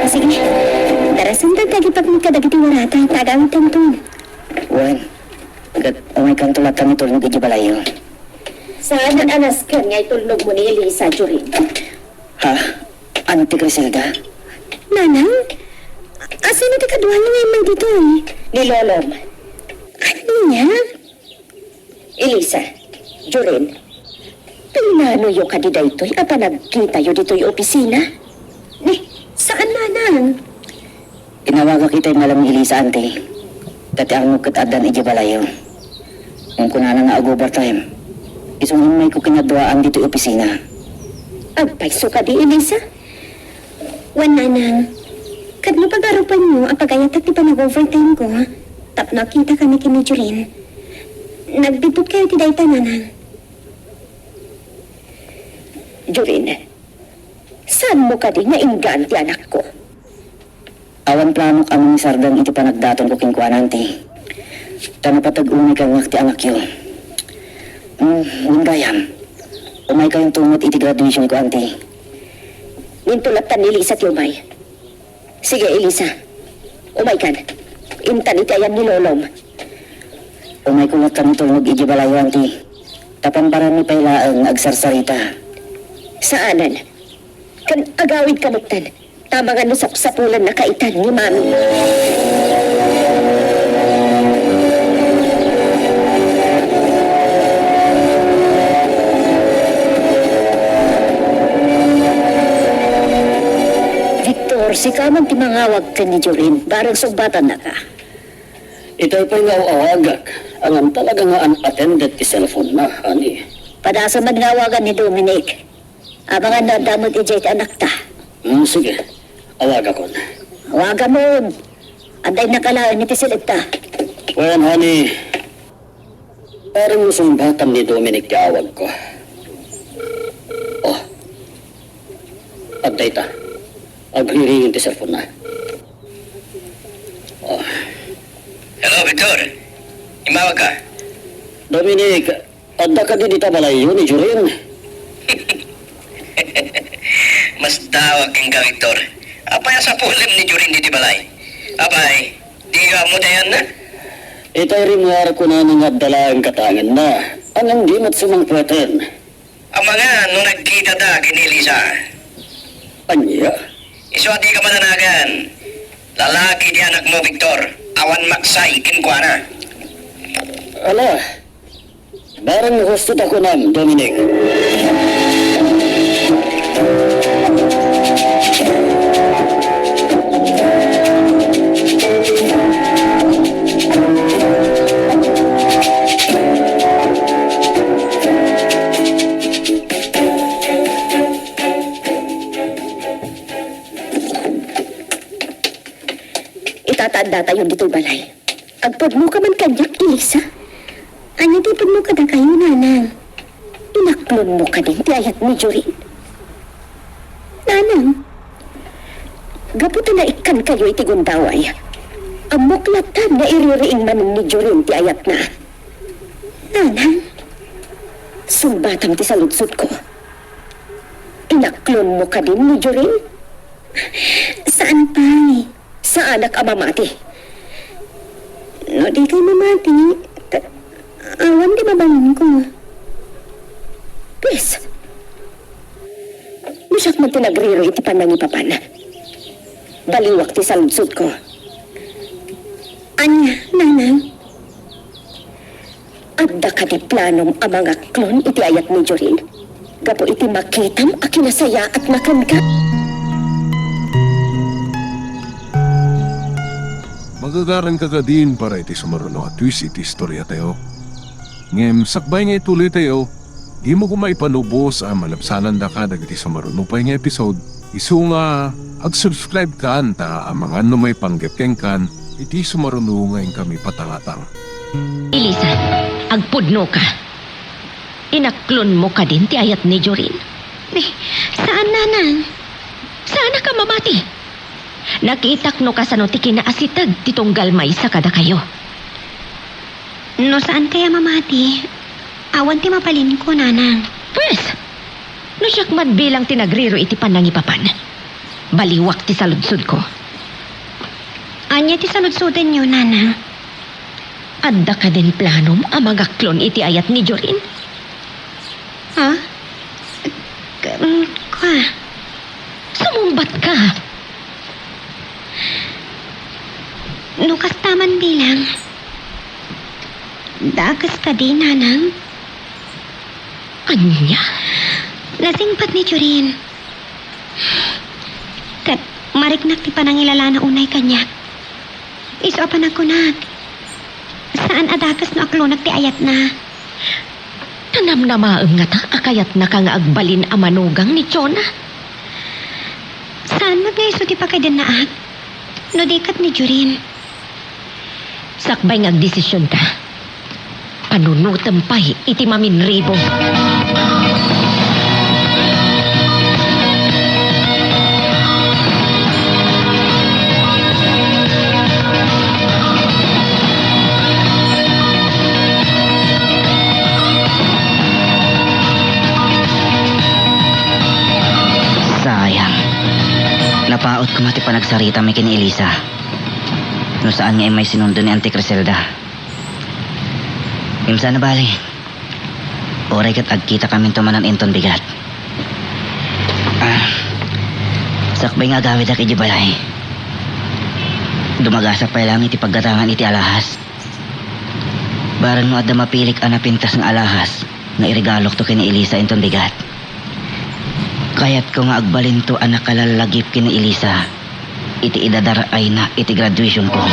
S8: Sige, darasan ka tagipag magkadagiti warata, tagang tantun.
S5: Wan, kat umay kang tulatan ito ng gijibalayo.
S8: Saan ang anas ka nga itulnog mo ni Elisa, Jorin?
S9: Ha?
S5: Auntie Griselda,
S8: Nanang? Asa na tikaduhan niya ngayon may dito eh? Ni Lolom. Ano niya? Elisa, Jorin, pinano yung kadiday to'y apa nagkita yung dito yung opisina? Ni, saan nanang?
S5: inawaga kita'y malam ni Elisa, auntie. Dati ang nagkatadan ijibalayo. Ang kunana nga overtime. Isang may ko kinaduaan dito yung opisina.
S8: Agpaiso ka di, Elisa? Wan nanang, kad mo pag-arupan mo ang pagayat at ipanag-overtime ko, tap nakita kami kini Jorin. Nagbibot kayo ti dayta, nanang. Jorin, saan mo ka di nga inggan ti anak ko?
S5: Awan plano kami ni Sardan iti panagdaton ko king kuan, auntie. Tanapatag-uni kang ti anak yun. Gayam. Umay kayong tumot iti graduation ko, auntie.
S8: Nintulatan ni Elisa ti umay. Sige, Elisa. Umay kan. Intan iti ayan ni Lolom.
S5: Umay kulat kami tulog ijibalayo, auntie. Tapan parang ni pailaang agsarsarita.
S8: Saanan? Kan agawid kamutan. Tama nga no sapsapulan na kaitan ni Mami. Victor, si Kamang timangawag ka ni Jorin. Barang sumbatan na ka.
S9: Ito'y pa'y nga awagak. Ang talaga nga unattended ti cellphone na, ani.
S8: Padasa man ngawagan ni Dominic. Abangan na damot ijay anak ta.
S9: Sige, awaga ko na.
S8: Waga mo. Anday nakalaan ni Tisilita.
S9: Well, honey, parang sumbatan ni Dominic ti awag ko. Oh, agday ta. Aghiringin ti cellphone na. Oh.
S6: Hello, Victor. Imawag ka.
S9: Dominic, adda ka din ita balayo ni Jurin.
S6: Mas tawag kang ka, Victor. Apay sa pulim ni Jurin di balay. Apay, di ka mo dayan na?
S9: Itay ringar ko na nga dala ang katangan na. Ang hindi mat sumangpweten.
S6: Ang mga nung nagkita da kini Elisa.
S9: Anya?
S6: Iswati ka mananagan. Lalaki di anak mo, Victor. Awan maksay, kinkwana.
S9: Ala, barang hosted ako nam, Dominic.
S8: Itatanda tayo dito balay. Agpod mo ka man kanyak, Elisa. Anya di pud mo kada kayo, nanang. Inaklon mo ka din, ti ayat ni Jorin. Nanang, gaputa na ikan kayo iti gundaway. Amuklatan na iririing man ni Jorin ti ayat na. Nanang, sumbatang ti saludsod ko. Inaklon mo ka din ni Jorin? Saan pa ni? Sa anak amamati. No, di kay mamati. Awan di mabangon ko. Please. Masak man tinagriro iti panangipapan. Baliwak ti saludsod ko. Anya, nanang. Adda ka di planong amang klon iti ayat ni Jorin. Gapo iti makitam a kinasaya at makanka.
S1: Magagaran ka din para iti sumaruno at twist iti istorya tayo. Ngem, sakbay nga ituloy tayo, di mo ko maipanubos ang malapsanan da ka dagiti sumaruno pa nga episode. Isu nga, ag-subscribe ka anta ang mga may panggepkeng kan, iti sumaruno ngayon kami patangatang.
S3: Elisa, agpudno ka. Inaklon mo ka din ti ayat ni Jorin.
S8: Saan, nanang?
S3: Sana ka mamati. Nakitak no ka sa no ti kinaasitag titong galmay sa kada kayo.
S8: No, saan kaya mamati? Awan ti mapalin ko, nanang.
S3: Pwes, no siyak bilang tinagriro iti panangipapan. Baliwak ti saludsod ko.
S8: Anya ti saludsudan nyo, nanang?
S3: Adda ka din planom ang mga klon iti ayat ni Jorin.
S8: Ha? Kwa?
S3: Sumumbat ka.
S8: Nukas taman bilang. Dagas ka din, nanang.
S3: Anya?
S8: Lasingpat ni Jorin. Kat, mariknak ti panangilala na unay kanya. Iso pa na kunat. Saan adakas no aklonak ti ayat na?
S3: Tanamnamaeng nga ta, akayat na ka nga agbalin a manugang ni Chona.
S8: Saan magayso ti pakaidan na at? No dikat ni Jorin.
S3: Sakbay nga agdesisyon ka. Panunutam pa'y iti maminribo.
S5: Sayang. Napaot ko mati panagsarita may kini Elisa. No saan nga may sinundo ni Auntie Criselda. Imsa na bali. Oray kat agkita kami tumanan inton bigat. Sakbay nga gawid ak iji balay. Dumagasa pa lang iti paggatangan iti alahas. Baran mo adda mapilik ana pintas ng alahas nga irigalok to kini Elisa inton bigat. Kaya't ko nga agbalin to anak kalalagip kini Elisa. Iti idadaray na iti graduation ko.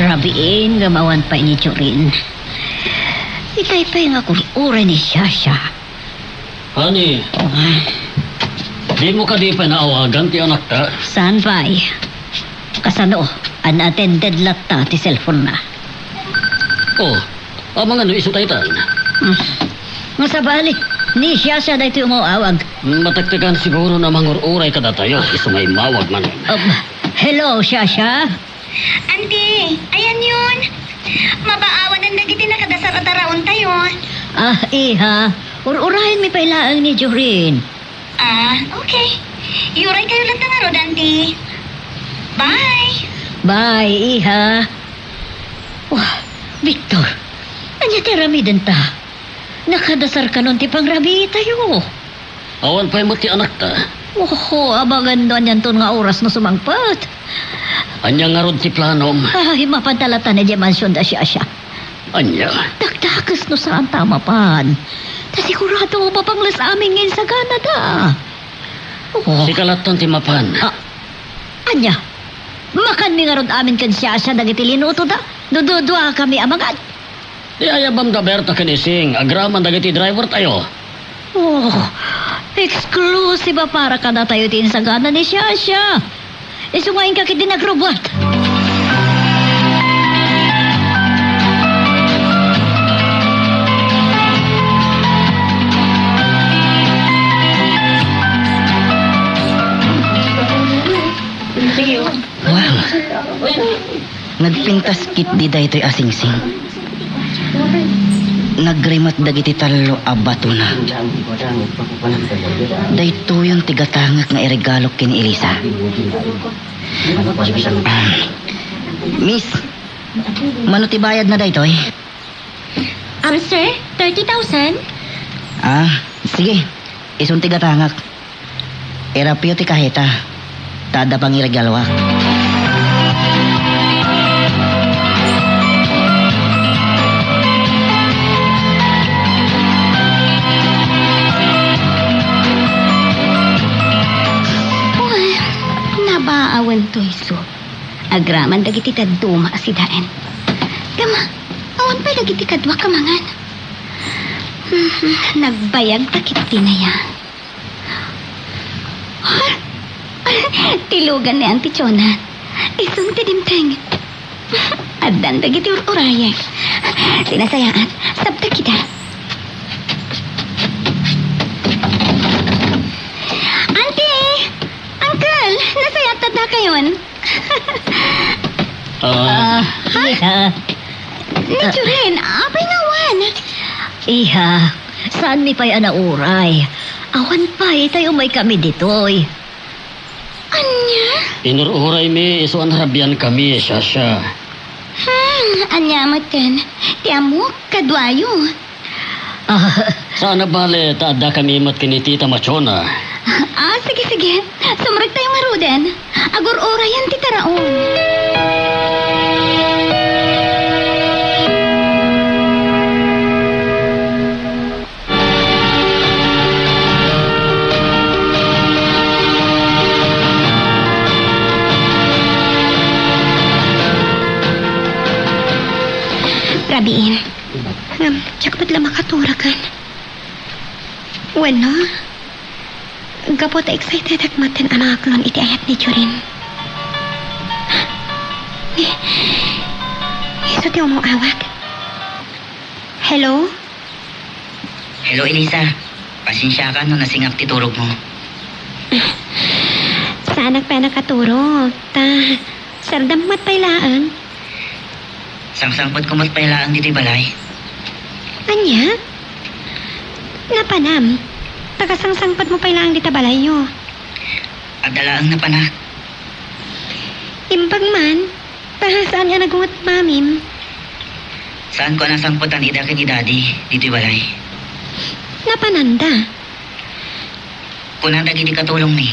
S3: Rabiin, gamawan pa ni Jorin. Itay-tay nga kulura ni Shasha.
S7: Honey, di mo ka di pa naawagan ti anak ta?
S3: Saan ba'y? Kasano, unattended latta ti cellphone na.
S7: Oh, ang mga no iso taytan.
S3: Masabali, Ni siya na ito umawag.
S7: Mataktikan siguro na mangururay kada tayo. Isungay mawag man.
S3: Hello, Shasha.
S2: Auntie, ayan yun. Mabaawan ang dagiti nakadasar at araon tayo.
S3: Iha. Ururahin mi pailaang ni Jorin.
S2: Okay. Iuray kayo lang ng arod, auntie. Bye.
S3: Bye, Iha. Wah, Victor. Anya ti ramidan ta. Nakadasar ka nun ti pangrabi tayo.
S7: Awan pa'y mo ti anak ta.
S3: Abangan doon yan to nga oras na sumangpat.
S7: Anya nga rod ti planom.
S3: Ay, mapantalatan na di mansyon da siya.
S7: Anya.
S3: Dagdakas no saan tama pan. Ta sigurado mapanglas amin ngayon sa Canada.
S7: Si kalaton ti mapan.
S3: Anya, makan mi nga rod amin kan siya dagiti linuto da. Dududwa kami amagad.
S7: Di ayabam da Berta kanising. Agraman dagiti driver tayo.
S3: Exclusive para kada tayo din sa gana ni Shasha. Isungayin ka kiti nagrobot.
S5: Wow. Nagpintas kit di daytoy asingsing. Nagrimat dagiti talo abato na. Dayto yung tigatangak nga iregalo kini Elisa. Miss, mano ti bayad na daytoy?
S2: Sir, 30,000?
S5: Sige. Isun tigatangak. Erapyo ti kahita. Tada pang iregalwak.
S2: Nabaawan to iso. Agraman dagiti taduma asidaen. Kama, awan pa dagiti kadwa kamangan. Nagbayag takit tinaya. Tilugan ni Auntie Chona. Isang tidimteng. Adan dagiti uraya. Sinasayaan, sabta kita. Auntie! Uncle! Nasayatad na kayon.
S3: Iha.
S2: Naturin, apay nawan.
S3: Iha, saan mi pa'y anauray? Awan pa'y tayo may kami ditoy.
S2: Anya?
S7: Inururay mi isuan harabian kami, Shasha.
S2: Anya maten. Tiamok, kadwayo.
S7: Sana bale, taada kami mat kini Tita Machona.
S2: Sige. Sumrag tayong maruden. Agor orayan ti taraon. Rabiin. Tsaka ba't lang makaturakan? Bueno, gapot excited at matin ang mga klon iti ayat ni Jorin. Iso ti umuawag. Hello?
S4: Hello, Elisa. Pasensya ka no nasingak ti turog mo.
S2: Saan pa nakaturog? Sardam mat pailaan.
S4: Sangsangpot ko mas pailaan dito balay.
S2: Anya? Napanam. Tagasangsangpat mo pailaan dita balayo.
S4: Adalaang na pa na.
S2: Imbag man. Saan nga nagungot mamim?
S4: Saan ko nasangpotan ida ni daddy dito balay?
S2: Napananda.
S4: Kunang dagi di katulong mi.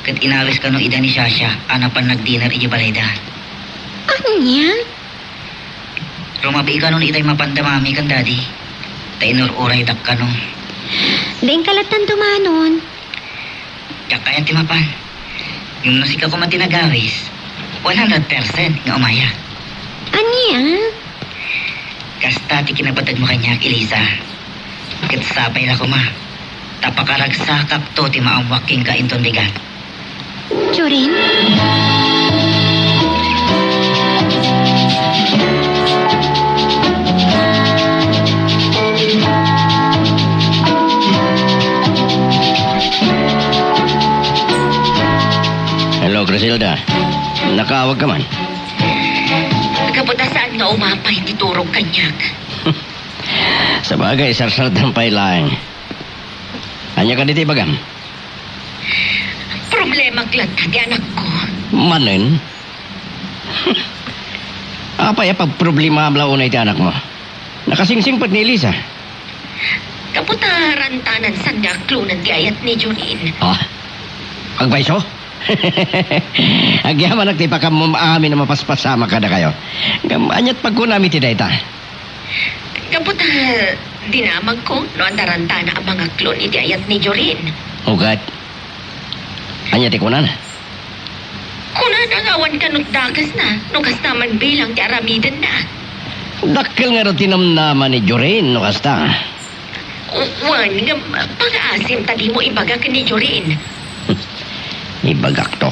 S4: Kat inawis ka no ida ni Shasha, anapan nag-dinner iji balay da.
S2: Anya?
S4: Rumabi ka nun itay mapandamami kang daddy. Tainor oray dak ka no.
S2: Daing kalatan tumanon.
S4: Yak kaya timapan. Yung nasika ko man tinagawis, 100% nga umaya.
S2: Anya?
S4: Kasta ti kinabatag mo kanya, Elisa. Kat sapay na ko ma. Tapakaragsakap to ti maamwaking ka inton bigat.
S2: Jorin?
S6: Hello, Griselda. Nakaawag ka man.
S4: Kapunta saan nga umapay titurog kanyak.
S6: Sa bagay, sarsart ang pailaing. Anya ka dito, bagam?
S4: Problema klanta di anak ko.
S6: Manen? Apay pag problema amla unay ti anak mo. Nakasingsing pat ni Elisa.
S4: Kaputaran tanan sa naklunan di ayat ni Junin.
S6: Ah, agbayso? Agyaman nagtipa ka mo amin na mapaspasama ka na kayo. Anyat pagkunami ti dayta.
S4: Kaputa, dinamag ko no andaran tana ang mga klon di ayat ni Jurin.
S6: Ugat. Anyat ikunan.
S4: Kuna nangawan ka nung dagas na, nukas naman bilang ti aramidan na.
S6: Dakkel nga ro tinamnaman ni Jorin, no kasta.
S4: Wan nga pang-asim tadi mo ibaga ka ni Jurin.
S6: Ibagak to.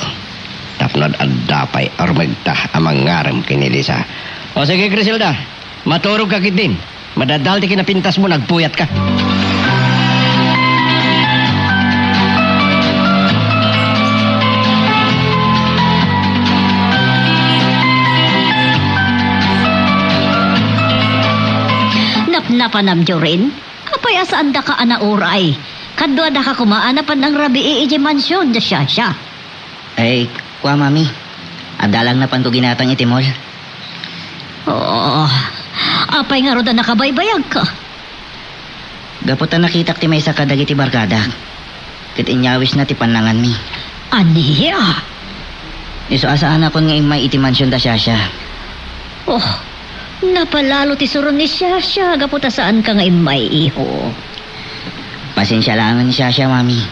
S6: Tapnod at dapay armagta amang ngaram kinilisa. O sige, Griselda. Maturog ka kit din. Madadal ti kinapintas mo, nagpuyat ka.
S3: Napnapanam Jorin? Apay asaan da ka anauray? Kadwa da ka kumaanapan ng rabi iji mansyon da siya.
S5: Ay, kwa mami. Adalang na pan ko ginatang itimol.
S3: Oo. Apay nga ro da nakabaybayag ka.
S5: Gaputan nakitak ti may sakad dagiti barkada. Kit inyawis na ti panangan mi.
S3: Aniya?
S5: Iso asaan na pon nga imay iti mansyon da siya.
S3: Oh, napalalo ti suron ni Sasha. Gaputa saan ka nga imay iho.
S5: Pasensya lang ni siya, mami.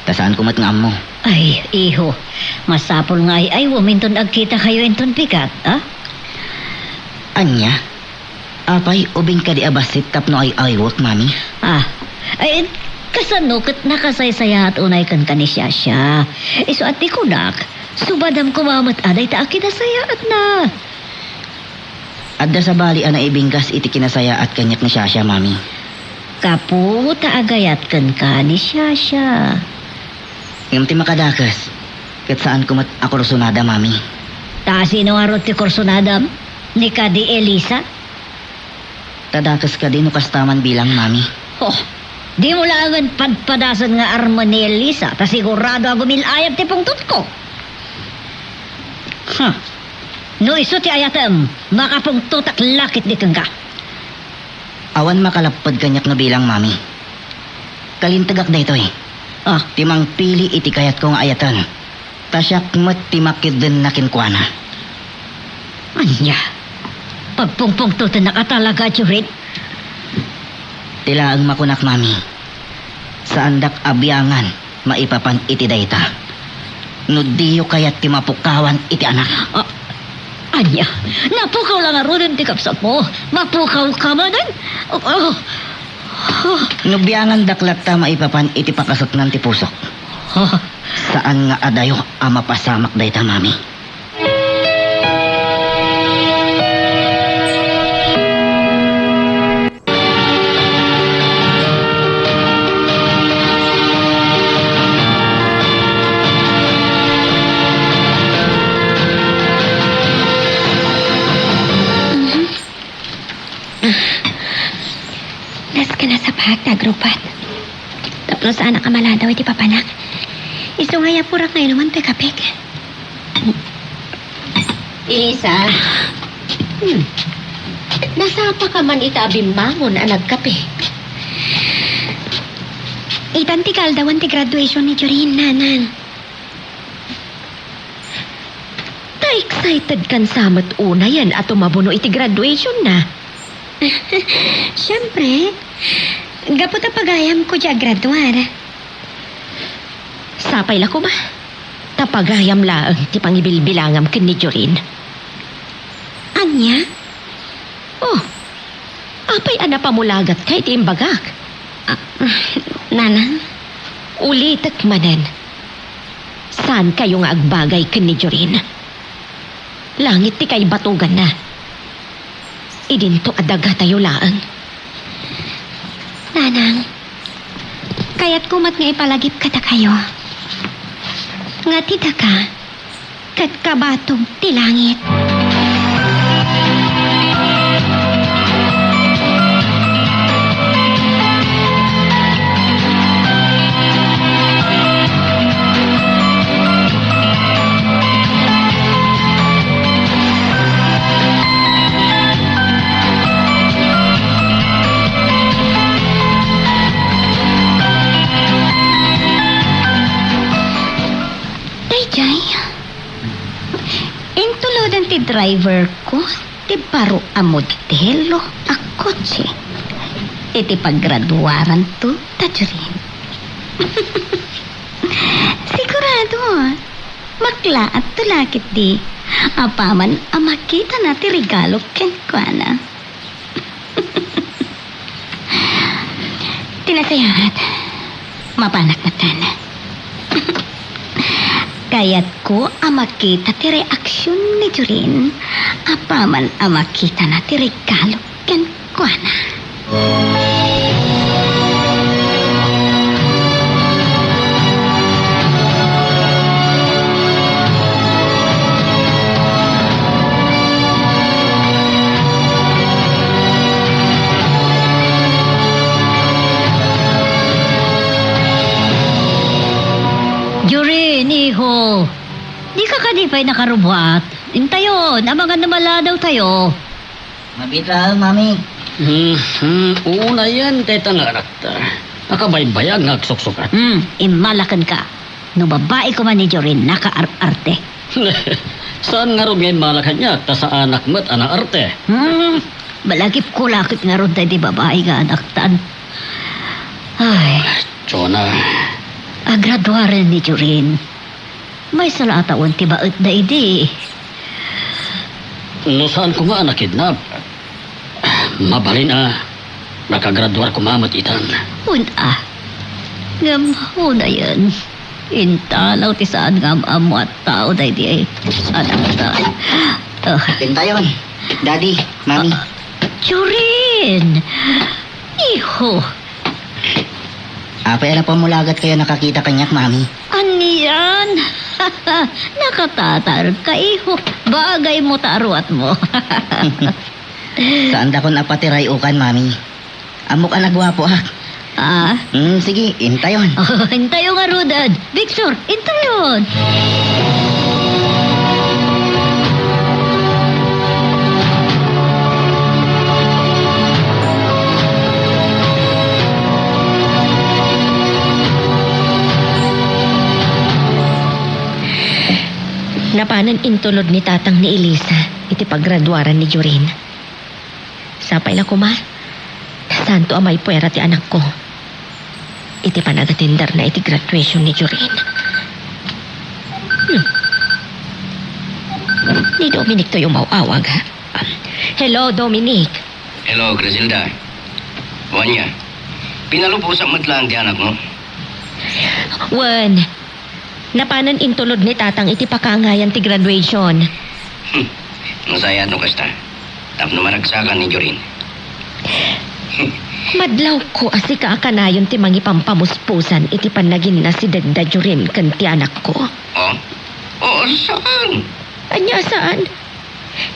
S5: Tasaan kumat nga mo.
S3: Ay, iho. Masapol nga ay waminton agkita kayo inton pikat, ha?
S5: Anya? Apay, ubing ka di abasit tapno ay aywot, mami.
S3: Ah, ay, kasano kat nakasaysaya at unay kan ni Sasha. Iso at di kunak, subadam kumamat aday ta kinasaya at na.
S5: Adda sa bali ana ibinggas iti kinasaya at kanyak ni Sasha, mami.
S3: Kapu, taagayat kan ka ni Sasha.
S5: Yung ti makadakas. Kat saan kumat ako rusunada, mami.
S3: Ta sino nga ro ti korsonadam? Ni ka di Elisa?
S5: Tadakas ka din kastaman bilang, mami.
S3: Oh, di mo langan padpadasan nga arma ni Elisa. Ta sigurado ako milayab ti pungtot ko. Huh. No iso ti ayatem, makapungtot at lakit di kang ka.
S5: Awan makalapad kanyak na bilang, mami. Kalintagak na ito eh.
S3: Ah,
S5: Timang pili iti kayat ko nga ayatan. Tasyak mat timakid din na kinkwana.
S3: anya. Pagpungpungtot na nakatalaga, Jurit.
S5: Tila ang makunak, mami. Sa andak abyangan, maipapan iti dayta. Nudiyo kayat timapukawan iti anak.
S3: Anya, napukaw lang nga rin ti kapsat mo. Mapukaw ka man din.
S5: Nubyangan daklat ta maipapan iti pakasot ng ti pusok. Saan nga adayo ama pasamak dayta, mami.
S8: Nas ka na sa pagtagrupat. Tapos anak ka maladaw iti papanak. Iso nga yapurak na inuman te kapik.
S10: Elisa, nasapa ka man itabim mangon ang nagkape.
S8: Itan ti kaldawan ti graduation ni Jorin, nanan.
S10: Ta-excited kan samat una yan at umabuno iti graduation na.
S8: Siyempre, gapot ang pagayam ko dya graduar.
S10: Sapay la ko ba? Tapagayam laang ti pangibilbilangam ken ni Jorin.
S8: Anya?
S10: Oh, apay ana pamulagat kay ti imbagak.
S8: Nanang?
S10: Ulitek manen. Saan kayo nga agbagay ken ni Jorin? Langit ti kay batugan na. Idinto adaga tayo laang.
S8: Nanang, kaya't kumat nga ipalagip ka ta kayo. Nga tita ka,
S10: kat kabatog ti langit.
S2: Jay, intulodan ti driver ko, ti baro a modelo a kotse. Iti paggraduaran to, tajurin. Sigurado, maklaat to lakit di. Apaman a makita na ti regalo ken kuana. Tinasayahat, mapanak na tana. Kayat ko makita ti reaksyon ni Jurin. Apaman makita na ti regalo ken kuana.
S3: Jurin, iho. Di ka kadipay nakarubuat. Intayon, amangan na maladaw tayo.
S5: Mabitra, mami.
S7: Una yan, teta nga rakta. Nakabaybayag nagsuksukat.
S3: Imalakan ka. No babae ko man ni Jorin, naka-arte.
S7: Saan nga rin ngayon malakan niya? Ta sa anak mo't anak arte.
S3: Balagip ko lakit nga ron tayo di babae nga anak taan. Ay,
S7: Chona,
S3: agraduaren ni Jorin. May salataon ti baet na idi.
S7: no saan ko nga nakidnap? Mabalin nakagraduar ko mamat itan.
S3: Una, una yan. Intalaw ti saan nga amo at tao na di anak ta.
S5: Pintayon. Daddy, mami.
S3: Jorin! Iho!
S5: Apay na pamulagat kayo nakakita kanyak, mami.
S3: Aniyan? Nakatatar ka, iho. Bagay mo taruat mo.
S5: Saan da ko napatiray ukan, mami? Amok ang nagwapo, ha? Sige, intayon.
S3: Hintayo nga, Rodad. Victor, hintayon.
S10: Napanan intulod ni tatang ni Elisa iti paggraduaran ni Jorin. Sapay na kuma, santo amay puwera ti anak ko. Iti panagatindar na iti graduation ni Jorin. Ni Dominic to yung mauawag, ha? Hello, Dominic.
S6: Hello, Griselda. Wanya, pinalupusan mo lang ti anak mo.
S10: Wan, napanan intulod ni tatang iti pakangayan ti graduation.
S6: Masaya no kasta. Tap na maragsakan ni Jorin.
S10: Madlaw ko asi kaakanayon ti mangi pampamuspusan iti panagin na si Dagda Jorin kan ti anak ko.
S6: Oh? Oo, saan?
S10: Anya saan?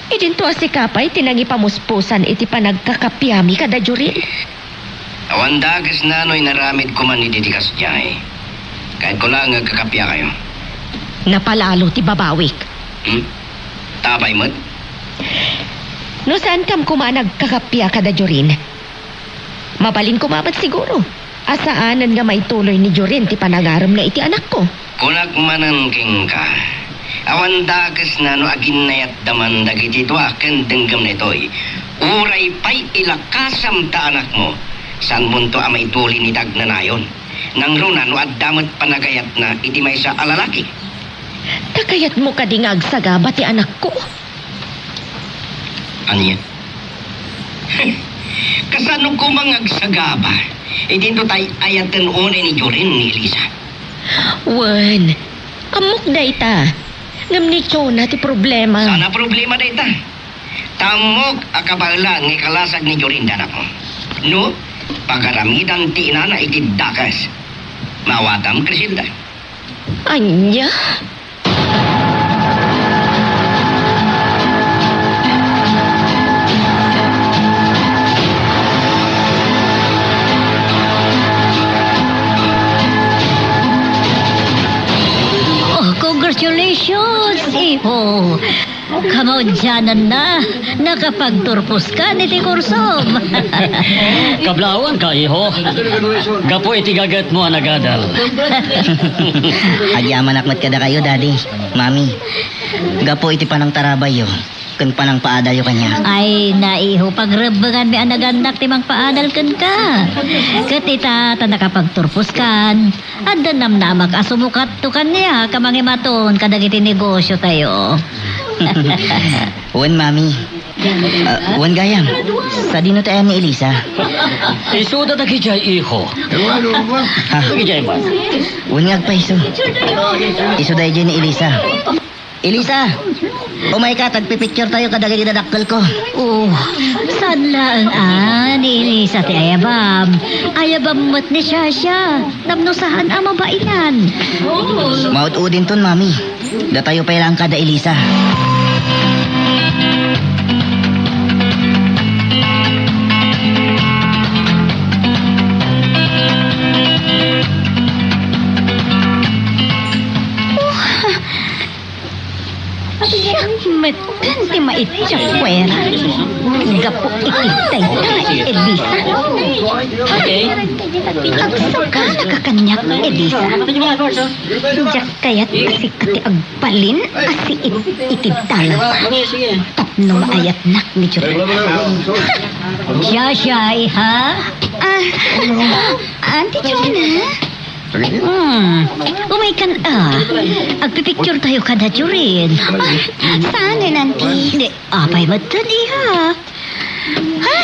S10: Idinto asi kapay tinangi pamuspusan iti panagkakapyami kada Jorin.
S6: Awan dagas na no'y naramid ko man iditikas niya eh. Kahit ko lang nagkakapya kayo.
S10: Napalalo ti babawik.
S6: Tabay mo't?
S10: No saan kam kuma nagkakapya kada Jorin? Mabalin kumabat siguro. Asaanan nga may tuloy ni Jorin ti panagaram na iti anak ko.
S6: Kunak manangking ka. Awan dagas na no aginayat daman dagiti ito akin denggam na ito'y. Uray pa'y ilakasam ta anak mo. San munto amay tuli ni Dag na nayon. Nang runa no at damat panagayat na iti may sa alalaki.
S10: Takayat mo kadingag sa gaba ti anak ko.
S6: Ano yan? Kasano ko mangagsagaba? E dito tayo ayatan unay ni Jorin ni Elisa.
S10: Wan, amok day ta. Ngam ni Chona ti problema.
S6: Sana problema day ta. Tamok akabalan ng kalasag ni Jorin danak mo. No? Pagaramidan ti ina na itidakas. Mawatam, Crisilda.
S10: Anya?
S3: Congratulations, iho! Kamaudyanan na, nakapagturpos ka ni Tikursom.
S7: Kablawan ka, iho. Gapo itigagat mo ang nagadal.
S5: Agyaman akmat kada kayo, Daddy. Mami. Gapo iti panang tarabayo. Kun panang paadayo kanya.
S3: Ay, naiho, pagrebangan mi ang naganak timang paadal kan ka. Katita, ta nakapagturpos kan. Ada namnamak asumukat to kanya, kamangimaton, kadagiti negosyo tayo.
S5: Wan, Mami. Wan gayam. Sa dino tayo ni Elisa.
S7: Isuda na kijay, iho.
S5: Ha?
S7: Kijay ba?
S5: Wan ngagpaiso. Iso dahi dyan ni Elisa. Elisa! Umay ka, tagpipicture tayo kadagay dinadakkel ko.
S3: Oh, saan lang ni Elisa ti Ayabam? Ayabam mo't ni Shasha. Namnusahan ang mabainan.
S5: Maut-udin ton, Mami. Datayo pa ilang kada Elisa.
S2: Metan ti maitsak kwera. Gapo ikitay ka, Elisa. Agsuka nakakanyak, Elisa. Jak kayat asi kati agbalin, asi itidala pa. Tapno maayat nak ni Jure.
S3: Shasha, iha?
S2: Auntie Jure
S3: Umay kan agpipicture tayo kada Jurin.
S2: Saan nanti?
S3: Hindi, apay matan, iha.
S2: Ha?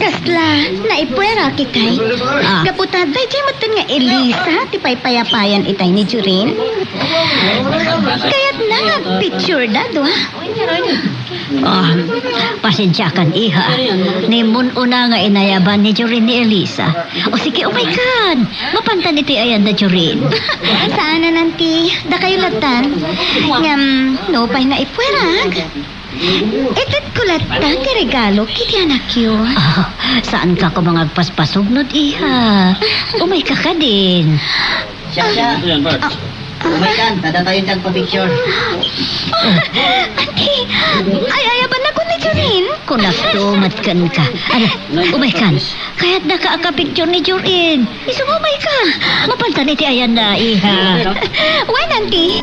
S2: Gasla, naipwera kitay. Gaputaday jay matan nga Elisa, ti paypayapayan itay ni Jurin. Kaya't na nga picture dado ha.
S3: Pasensya kan, iha. Nimun una nga inayaban ni Jurin ni Elisa. O sige, umay kan. Mapantan iti ayan na Jurin.
S2: Saan nanti? Da kayo latan. Ngam, no pay nga ipwerag. Itit ko latan ti regalo kiti anak yun.
S3: Saan ka ko mga agpaspasugnod, iha? Umay ka ka din.
S5: Shasha! Umay kan, tada tayo tagpa-picture.
S2: Auntie, ay ayaban na ko ni Jurin.
S3: Kunaktumat kan ka. Umay kan. Kaya't naka-picture ni Jurin. Isumumay ka. Mapantan iti ayan na, iha.
S2: Why, auntie?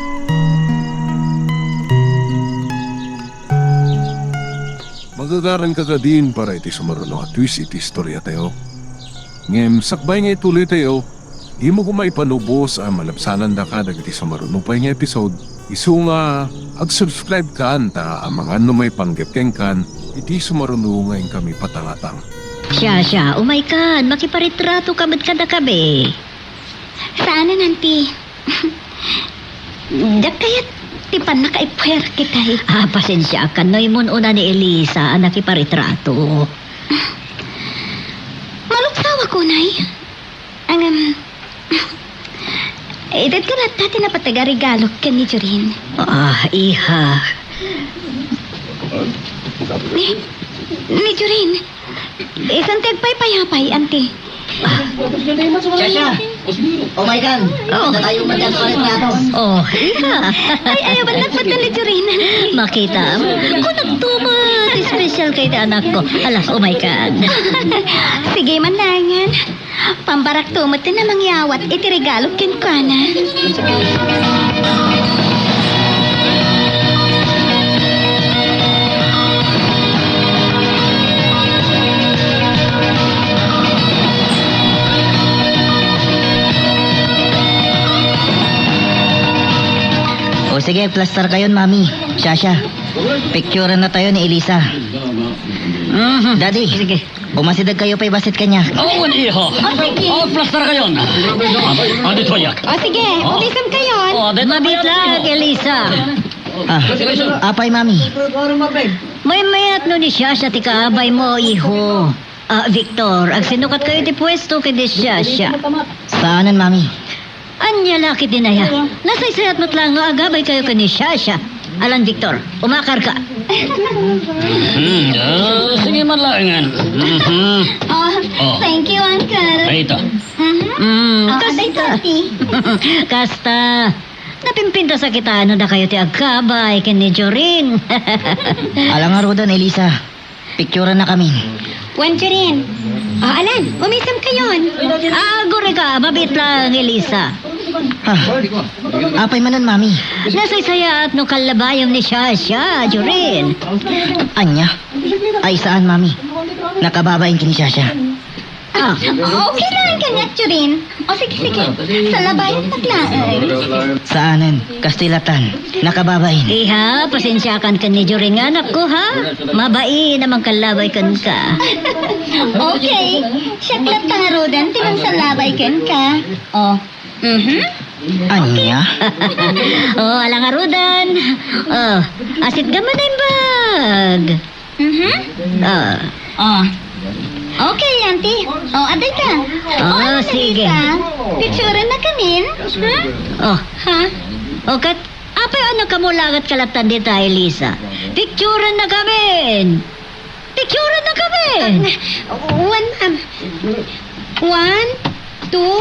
S1: Magagaran ka din para iti sumaruno at twist iti istorya tayo. Ngem, sakbay nga ituloy tayo. Di mo kumay panubos ang malabsanan da ka dagiti sumaruno pa nga episode. Isu nga, ag-subscribe ka ta ang mga numay panggepkeng kan iti sumaruno ngayon kami patangatang.
S3: Siya, umay kan. Makiparitrato kamad kada kabe.
S2: Saan nanti? Da kaya't ti pan nakaipwer kitay.
S3: Pasensya ka. Noy mun una ni Elisa ang nakiparitrato.
S2: Maluksawa ko, Nay. Ang, edad ko na dati na pataga-regalo ka ni Jurin.
S3: Iha.
S2: Ni Jurin, isang tagpay-payapay, auntie.
S5: Shasha! Umay kan, tada tayo magkasulit nga to.
S3: Iha.
S2: Ay, ayaw ba nagpunta ni Jurin?
S3: Makita mo. Kung nagtumat, special kay na anak ko. Alas, umay ka.
S2: Sige, manangan. Pambarak tumot na mangyawat, itiregalo kin ka na.
S5: O sige, plaster kayon, Mami. Shasha, picture na tayo ni Elisa. Daddy,
S3: Sige.
S5: umasidag kayo pa'y basit kanya.
S7: Iho. Plaster kayon. Dito yak.
S2: O sige, ulisan kayo.
S3: Mabitlag, Elisa.
S5: Apay, Mami.
S3: May mayat no ni Shasha ti kaabay mo, iho. Victor, ag sinukat kayo ti pwesto kay di Shasha.
S5: Saanan, Mami?
S3: Anya laki din aya. Nasaysayat mo't lang nga agabay kayo kay ni Shasha. Alan, Victor, umakar ka.
S7: Sige man langan.
S2: Thank you, Uncle.
S7: Ito.
S2: Kasta.
S3: Kasta. Napimpinta sa kita ano na kayo ti agkabay ken ni Jorin.
S5: Alang nga Rodan, Elisa. Picturean na kami.
S8: Juan Jorin. Alan, umisam kayon.
S3: Agore ka, mabit lang, Elisa.
S5: Ha? Apay manan, mami.
S3: Nasaysaya at no kalabayam ni Shasha, Jorin.
S5: Anya? Ay, saan, mami? Nakababain kini Shasha.
S8: Okay lang kanya, Jorin. O sige. Sa labayan naglaan.
S5: Saanan? Kastilatan. Nakababain.
S3: Iha, pasensyakan ka ni Jorin nga, anak ko, ha? Mabai namang kalabay kan ka.
S8: Okay. Syaklat ka nga, Rodan. Tinang sa labay ken ka. Oh.
S5: Anya?
S3: Alang arudan. Asit gaman na yung bag.
S8: Okay, auntie. Aday ka.
S3: Sige.
S8: Picturean na kamin. Ha?
S3: Kat, apa ano ka mo lagat kalatan dito, Elisa? Picturean na kami. Picturean na kami.
S8: One, two,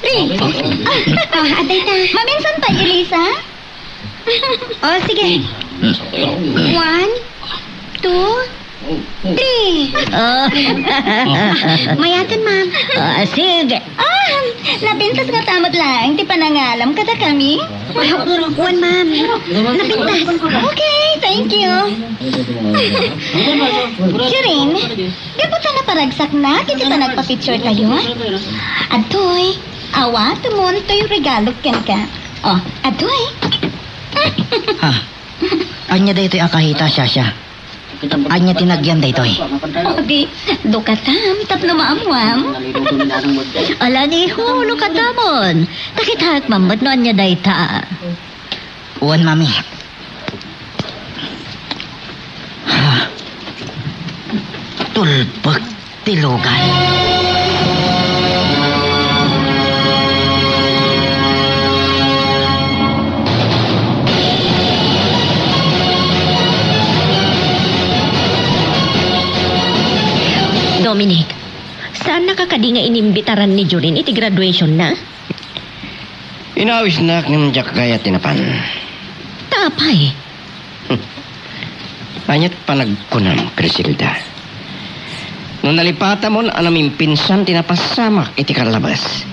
S8: three. Aday ka. Maminsan pa, Elisa? Sige. One, two, three. Mayatan, ma'am.
S3: Sige.
S8: Napintas nga tamot lang. Di pa nangalam kada kami. One, ma'am. Napintas. Okay, thank you. Kirin, gabuta na paragsak na. Kasi pa nagpa-picture tayo. Adoy, awa, tumunto yung regalo ken ka. Adoy.
S5: Ha? Anya daytoy akahita, Shasha. Anya tinagyan daytoy.
S8: Di, dukatam, tapno maamwam.
S3: Ala ni hulo ka damon. Takithak mamad no anya dayta.
S5: Uwan, mami. Ha? Tulpag tilugan.
S10: Dominic, saan nakakadinga inimbitaran ni Jorin iti graduation na?
S6: Inawis na ng jak kaya tinapan.
S10: Tapay.
S6: Anyat panagkunam, Crisilda. Nung nalipata mo na anaming pinsan tinapasamak iti kalabas.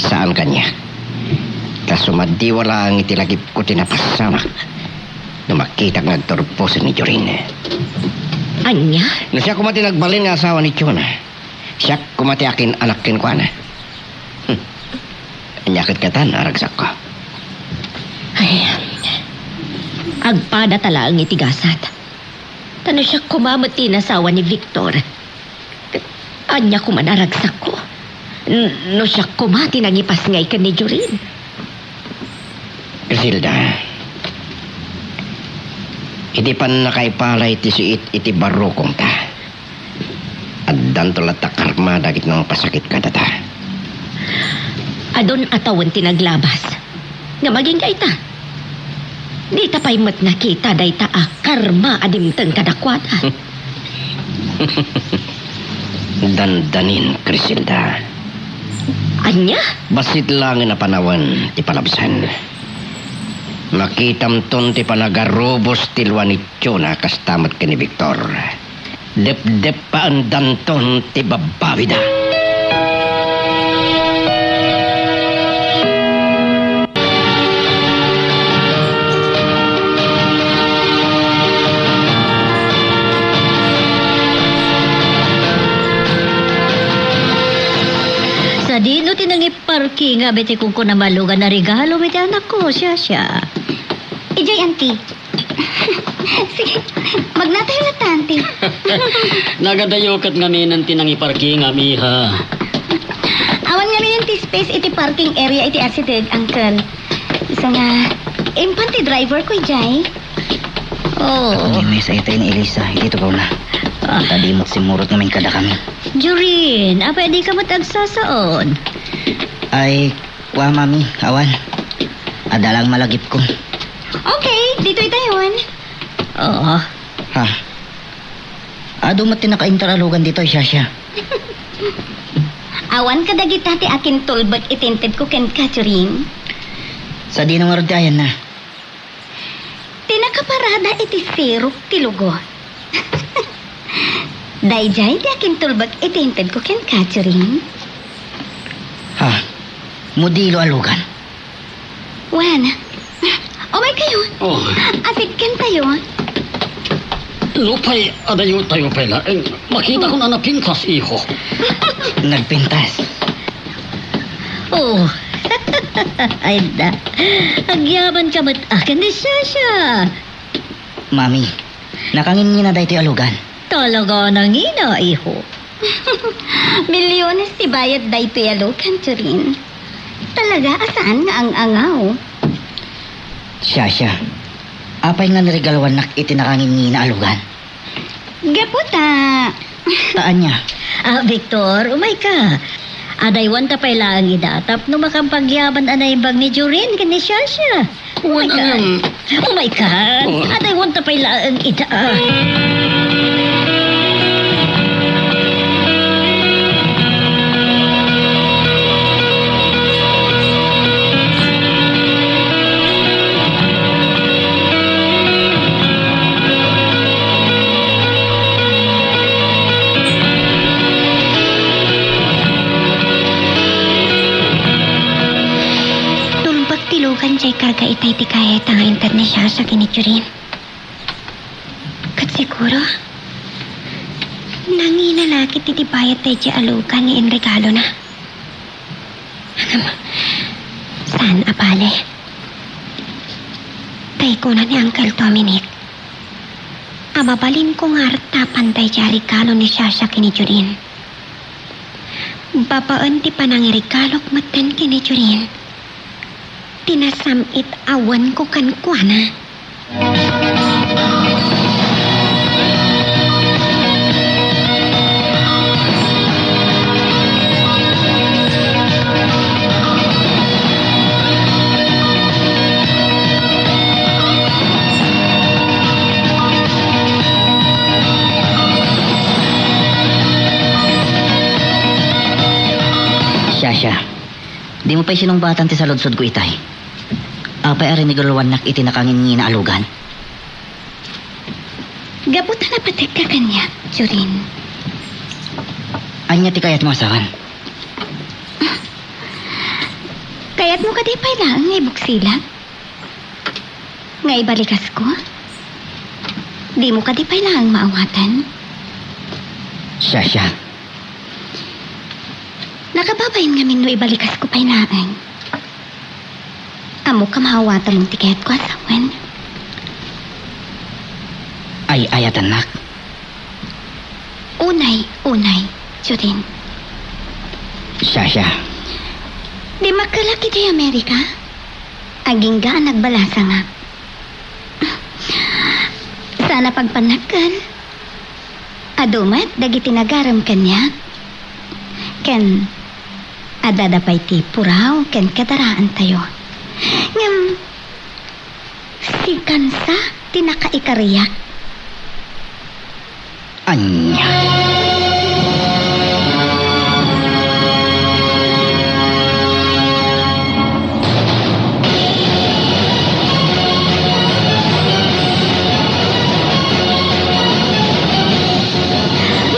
S6: Saan kanya? Kasumadiwala ang itilagip ko tinapasamak. Nung makita ng nagturposan ni Jorin.
S10: Anya?
S6: Nung siya kumati nagbalin nga asawa ni Chona. Siya kumati akin anak kin ko na. Anyakit katan, aragsak ko.
S10: Ay, agpada tala ang itigasat. Tano siya kumamati na asawa ni Victor. Anya kumanaragsak ko. No siya kumati nang ipasngay ka ni Jorin.
S6: Griselda, iti pan nakaipalay ti siit iti barukong ta. At dantolat ta karma dagit ng pasakit ka data.
S10: Adon atawan tinaglabas. Nga maging kaita. Di tapay mat nakita day ta karma adimteng kadakwata.
S6: Dandanin, Griselda.
S10: Anya?
S6: Basit lang na panawan ti palabsan. Makitam ton ti panagarubos tilwan ni Chona kastamat ka ni Victor. Dep-dep pa ang danton ti babawida.
S3: Sa dino tinangiparking nga bete kung ko na malugan na regalo bete anak ko, siya.
S8: Ijoy, auntie. Sige, magnatayo na ta, auntie.
S7: Nagadayokot nga minan tinang iparking amiha.
S8: Awan nga min ti space iti parking area iti asideg, uncle. Isa nga, impante driver ko, Ijay.
S5: Hindi may sa ito ni Elisa. Ito ko na. Tadi mo simurot namin kada kami.
S3: Jorin, apa di ka matagsasaon?
S5: Ay, wa mami, awan. Adalang malagip ko.
S8: Okay, dito'y tayon.
S3: Oo.
S5: Ha? Ado mati naka-interalugan dito, Shasha.
S8: Awan ka dagit ti akin tulbag itintid ko ken Catherine.
S5: Sa di nang ayan na.
S2: Tinakaparada iti sirok ti lugo. Dayjay di akin tulbag itinted ko ken Catherine.
S5: Ha? Mudilo alugan.
S2: Wen, umay kayo.
S7: Oh,
S2: Asit ken tayo.
S7: lupay, adayo tayo pala. Makita ko na napintas, iho.
S5: Nagpintas.
S3: Oh, ay da. Agyaman ka ba't akin ni Sasha?
S5: Mami, nakangin na dahi ito alugan.
S3: Talaga nang ina, iho.
S2: Milyones ti bayad day pelo, Catherine. Talaga, asaan nga ang angaw?
S5: Siya. Apay nga nirigalawan nak itinakangin na alugan.
S2: Gaputa.
S5: Taan niya.
S3: Victor, umay ka. Adaywan ta pa'y lang idatap no makampagyaban anay bag ni Jorin kan ni Sasha. Umay ka. Umay ka. Adaywan ta pa'y lang idaat.
S8: Tilugan jay karga itay ti kaya tangaintad ni siya sa kiniturin. Kat siguro, nanginalaki ti bayat tay jay alugan ni in regalo na. Saan apale? Tay ko na ni Uncle Dominic. Ababalin ko nga tapan tay jay regalo ni siya sa kiniturin. Babaan ti panang regalok matan kiniturin. Tinasamit awan ko kan kuana.
S5: Siya. Di mo pa'y sinumbatan ti sa lodsod ko itay. Apay ari ni galawan nak itinakangin na alugan.
S2: Gaputa na patek ka kanya, Jorin.
S5: Anya ti kayat mo asawan.
S2: Kaya't mo ka di pa'y lang ngay buksilang. Ngay balikas ko. Di mo ka di pa'y lang maawatan.
S5: Siya.
S2: Nakababayin ngamin no ibalikas ko pa'y naang. Amo ka mahawatan mong tiket ko asawan.
S5: Ay ayatan nak.
S2: Unay, Jorin.
S5: Siya.
S2: Di makalaki di Amerika. Aging gaan nagbalasa nga. Sana pagpanakan. Adumat, dagiti nagaram kanya. Ken, adadapay ti puraw, ken kadaraan tayo. Ngam, si Kansa, tinakaikariyak.
S5: Anya.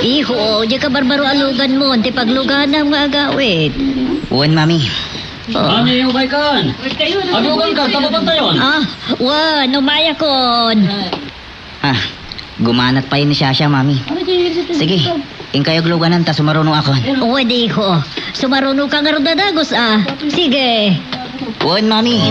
S3: Iho, di ka barbaro alugan mo, di paglugan ang agawid.
S5: Uwan, mami.
S7: Ani, umay kan. Adugan ka, tababan tayo.
S3: Umaya kon.
S5: Gumanat pa yun ni Siya, mami. Sige, ingkayog luganan ta sumarunong ako.
S3: Di ko. Sumaruno ka nga dadagos Sige.
S5: Uwan, mami.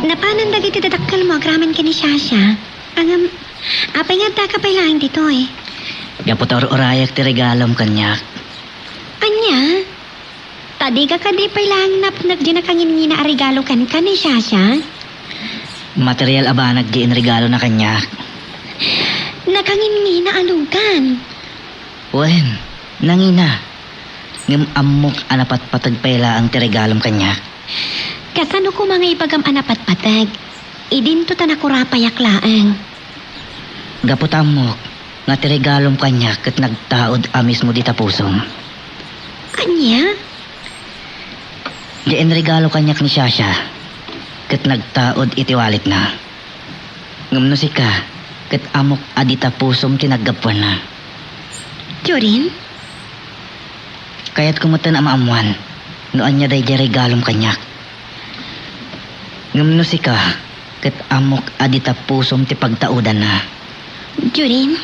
S8: Napanan dagiti dadakkel mo agraman ka ni Sasha. Apay nga ta kapay lang dito eh.
S5: Gaputor orayak ti regalom kanyak.
S8: Anya? Tadi ka kadi pay lang napnag di nakangin na regalo kan ni Sasha.
S5: Material abanag di in regalo na kanyak.
S8: Nakangin na alugan.
S5: Wen, nangina. Ngam amok anapat patagpayla ang tiregalom kanya.
S10: Kasano ko mga ipagam anapat-patag? Idinto ta nakurapayak laang.
S5: Gapot amok nga tiregalom kanya kat nagtaod amis mo di tapusom.
S10: Anya?
S5: Diyan regalo kanyak ni Shasha kat nagtaod itiwalit na. Ngam no sika kat amok adi tapusom tinaggapuan na.
S10: Jorin?
S5: Kaya't kumutan ang maamuan noan niya day regalom kanyak. Ngam no sika kat amok adi tapusom ti pagtaudan na.
S10: Jorin?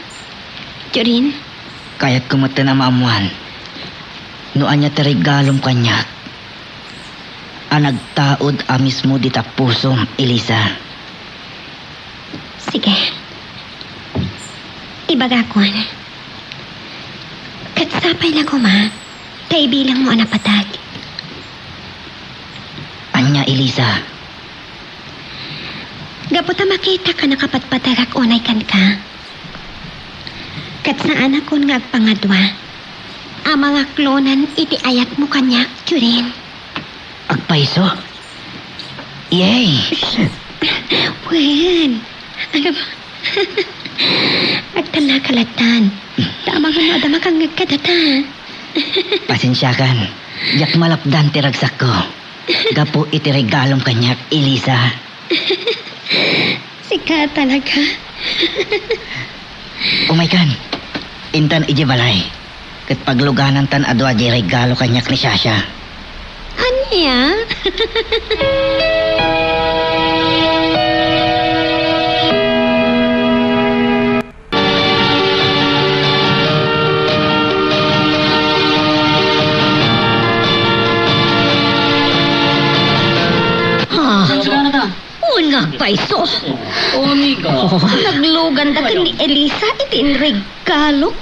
S10: Jorin?
S5: Kaya't kumutan ang maamuan noan niya ti regalom kanyak. Nagtaod amis mo di tapusom, Elisa.
S10: Sige. Ibagakon. Katsapay lang ko, ma. Kaibilang mo anapatag.
S5: Anya, Elisa.
S10: Gaputa makita ka nakapatpatagak unay kan ka. Kat saan ako nga agpangadwa. Ang mga klonan iti ayat mo kanya, Jurin.
S5: Agpaiso? Yay!
S10: Wen. Ano ba? Agtanakalatan. Tama nga madama kang nagkadata.
S5: Pasensyakan. Yak malapdan ti ragsak ko. Gapo iti regalom kanyak, Elisa.
S10: Sika talaga.
S5: Umaykan. Intan iji balay. Kat pagluganan tan adwa di regalo kanyak ni Shasha.
S10: Anya? Unang paiso.
S7: Amiga.
S10: Naglugan da ni Elisa itin regalo.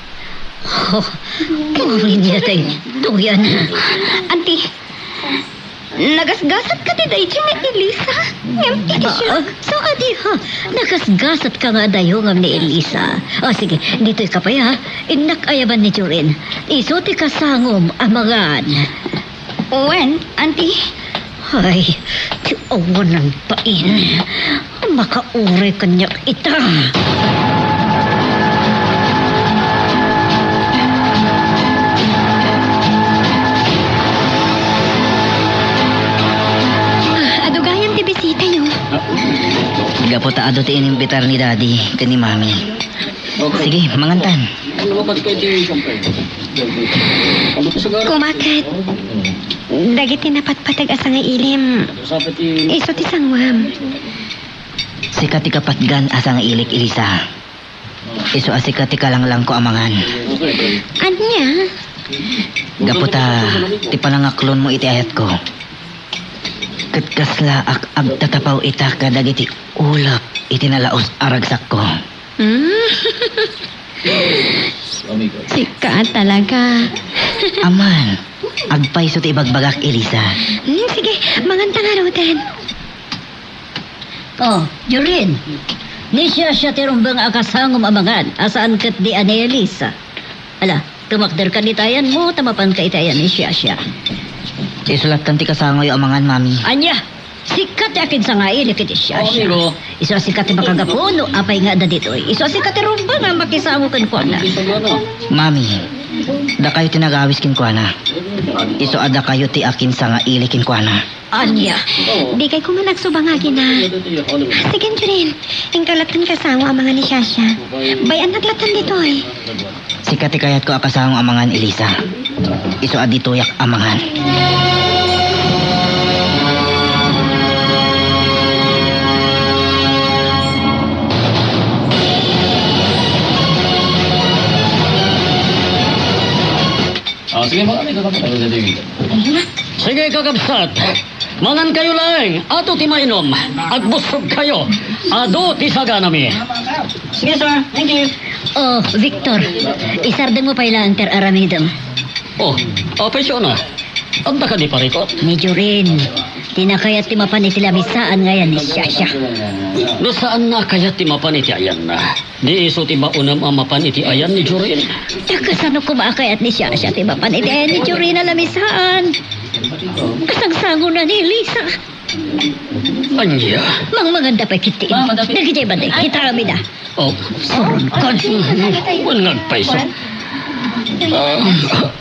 S10: Puri niya tayo. Tuyan. Auntie, nagasgasat ka di dahi ni Elisa. Ngam iti siya. So, adi ha. Nagasgasat ka nga dayo ngam ni Elisa. O sige, dito'y kapay ha. Inak ayaban ni Jurin. Isuti ka sangom amangan. Wen, auntie. Ay, ti awan ng pain. Makaure kanyak ita. Adugayan ti bisita yo.
S5: Gapo taado ti inimbitar ni Daddy ken ni Mami. Sige, mangantan.
S10: Kumakat. Dagiti napatpatag asa nga ilim. Iso ti sangwam.
S5: Sikat ti kapatgan asa nga ilik, Elisa. Iso asikat ti kalanglang ko amangan.
S10: Anya?
S5: Gapo ta ti panangaklon mo iti ayat ko. Kat kasla ak agtatapaw ita kadagiti ulap iti nalaos aragsak ko.
S10: Sika talaga.
S5: Aman, agpaiso ti ibagbagak, Elisa.
S10: Sige, manganta nga roten.
S3: Oh, Jurin. Ni siya tirumbang akasangom amangan. Asaan kat di ane Elisa. Ala, tumakder ka nitayan mo. Tamapan ka itayan ni siya.
S5: Isulatan ti kasangoy amangan, Mami.
S3: Anya, sikat akin sa nga ilik iti siya.
S7: Amigo.
S3: Iso sikat makagapuno. Apay nga da dito. Iso sikat tirumbang nga makisamo kan ko na.
S5: Mami, da kayo tinagawis kin kwa na. Iso ada kayo ti akin sa nga ilikin kwa na.
S3: Anya.
S10: Di kay kumanagsubangagi na. Sige, Jurin. Ingkalatan kasama ang mga ni Shasha. Bayan naglatan dito eh.
S5: Sikat ti kayat ko akasangong amangan, Elisa. Iso adi tuyak amangan.
S7: Sige, kakabsat. Mangan kayo lang. Ato ti mainom. Agbusog kayo. Ado ti saganami.
S4: Sige, sir. Thank you.
S3: Oh, Victor. Isardeng mo pa ilang ter aramidam.
S7: Oh, apesyo na. Anda ka di parikot.
S3: Medyo rin. Tinakayat ti mapanit sila misaan ngayon ni Shasha.
S7: No saan na kaya ti mapanityayan na? Di iso ti maunam amapan iti ayan ni Jorin.
S3: Kasano kumakayat ni siya ti mapan iti ayan ni Jorin na lamisaan. Kasangsango na ni Elisa.
S7: Anya.
S3: Mang maganda pa kiti. Nagkitay ba di? Kita kami na.
S7: Oh,
S3: Soron kon.
S7: wanag paiso.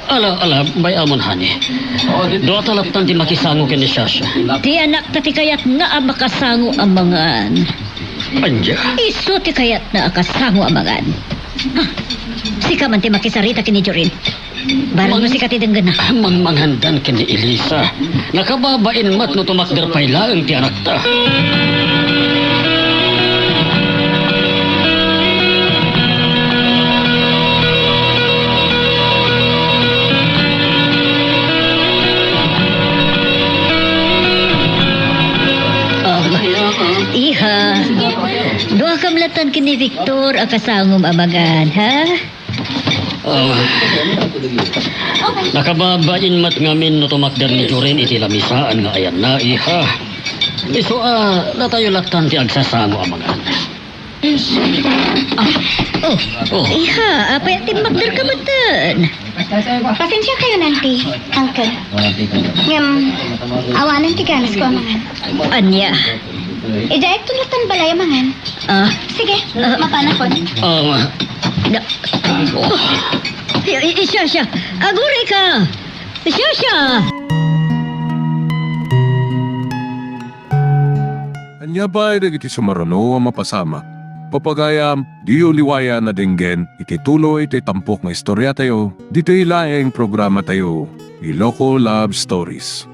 S7: Ala, may amon hani. Doa talaptan ti makisango kini Shasha.
S3: Ti anak tati kayat nga makasango ang mangan.
S7: Anya.
S3: Iso ti kayat na akasango ang mangan. Sika man ti makisarita kini Jorin. Barang mo sika ti denggan na.
S7: Mangmanghandan kini Elisa. Nakababain mat no tumakder pailaang ti anak ta.
S3: Iha, doa kamlatan kini Victor akasangom amagan, ha?
S7: Nakababain mat ngamin no tumakder ni Jorin iti lamisaan nga ayan na iha. Iso natayo latan ti agsasango amangan. Oh.
S3: Iha, apa yung timbagdar ka batan?
S8: Pasensya kayo nanti, Uncle. Awanan ti ganas ko amangan.
S3: Anya?
S8: Ida tulatan balay amangan. Sige, mapanakon.
S3: Shasha, aguri ka! Shasha!
S1: Anya ba iti sumarano ang mapasama? Papagayam, di uliwaya na dinggen, iti tuloy iti tampok nga istorya tayo, dito ilaing programa tayo, Iloko Love Stories.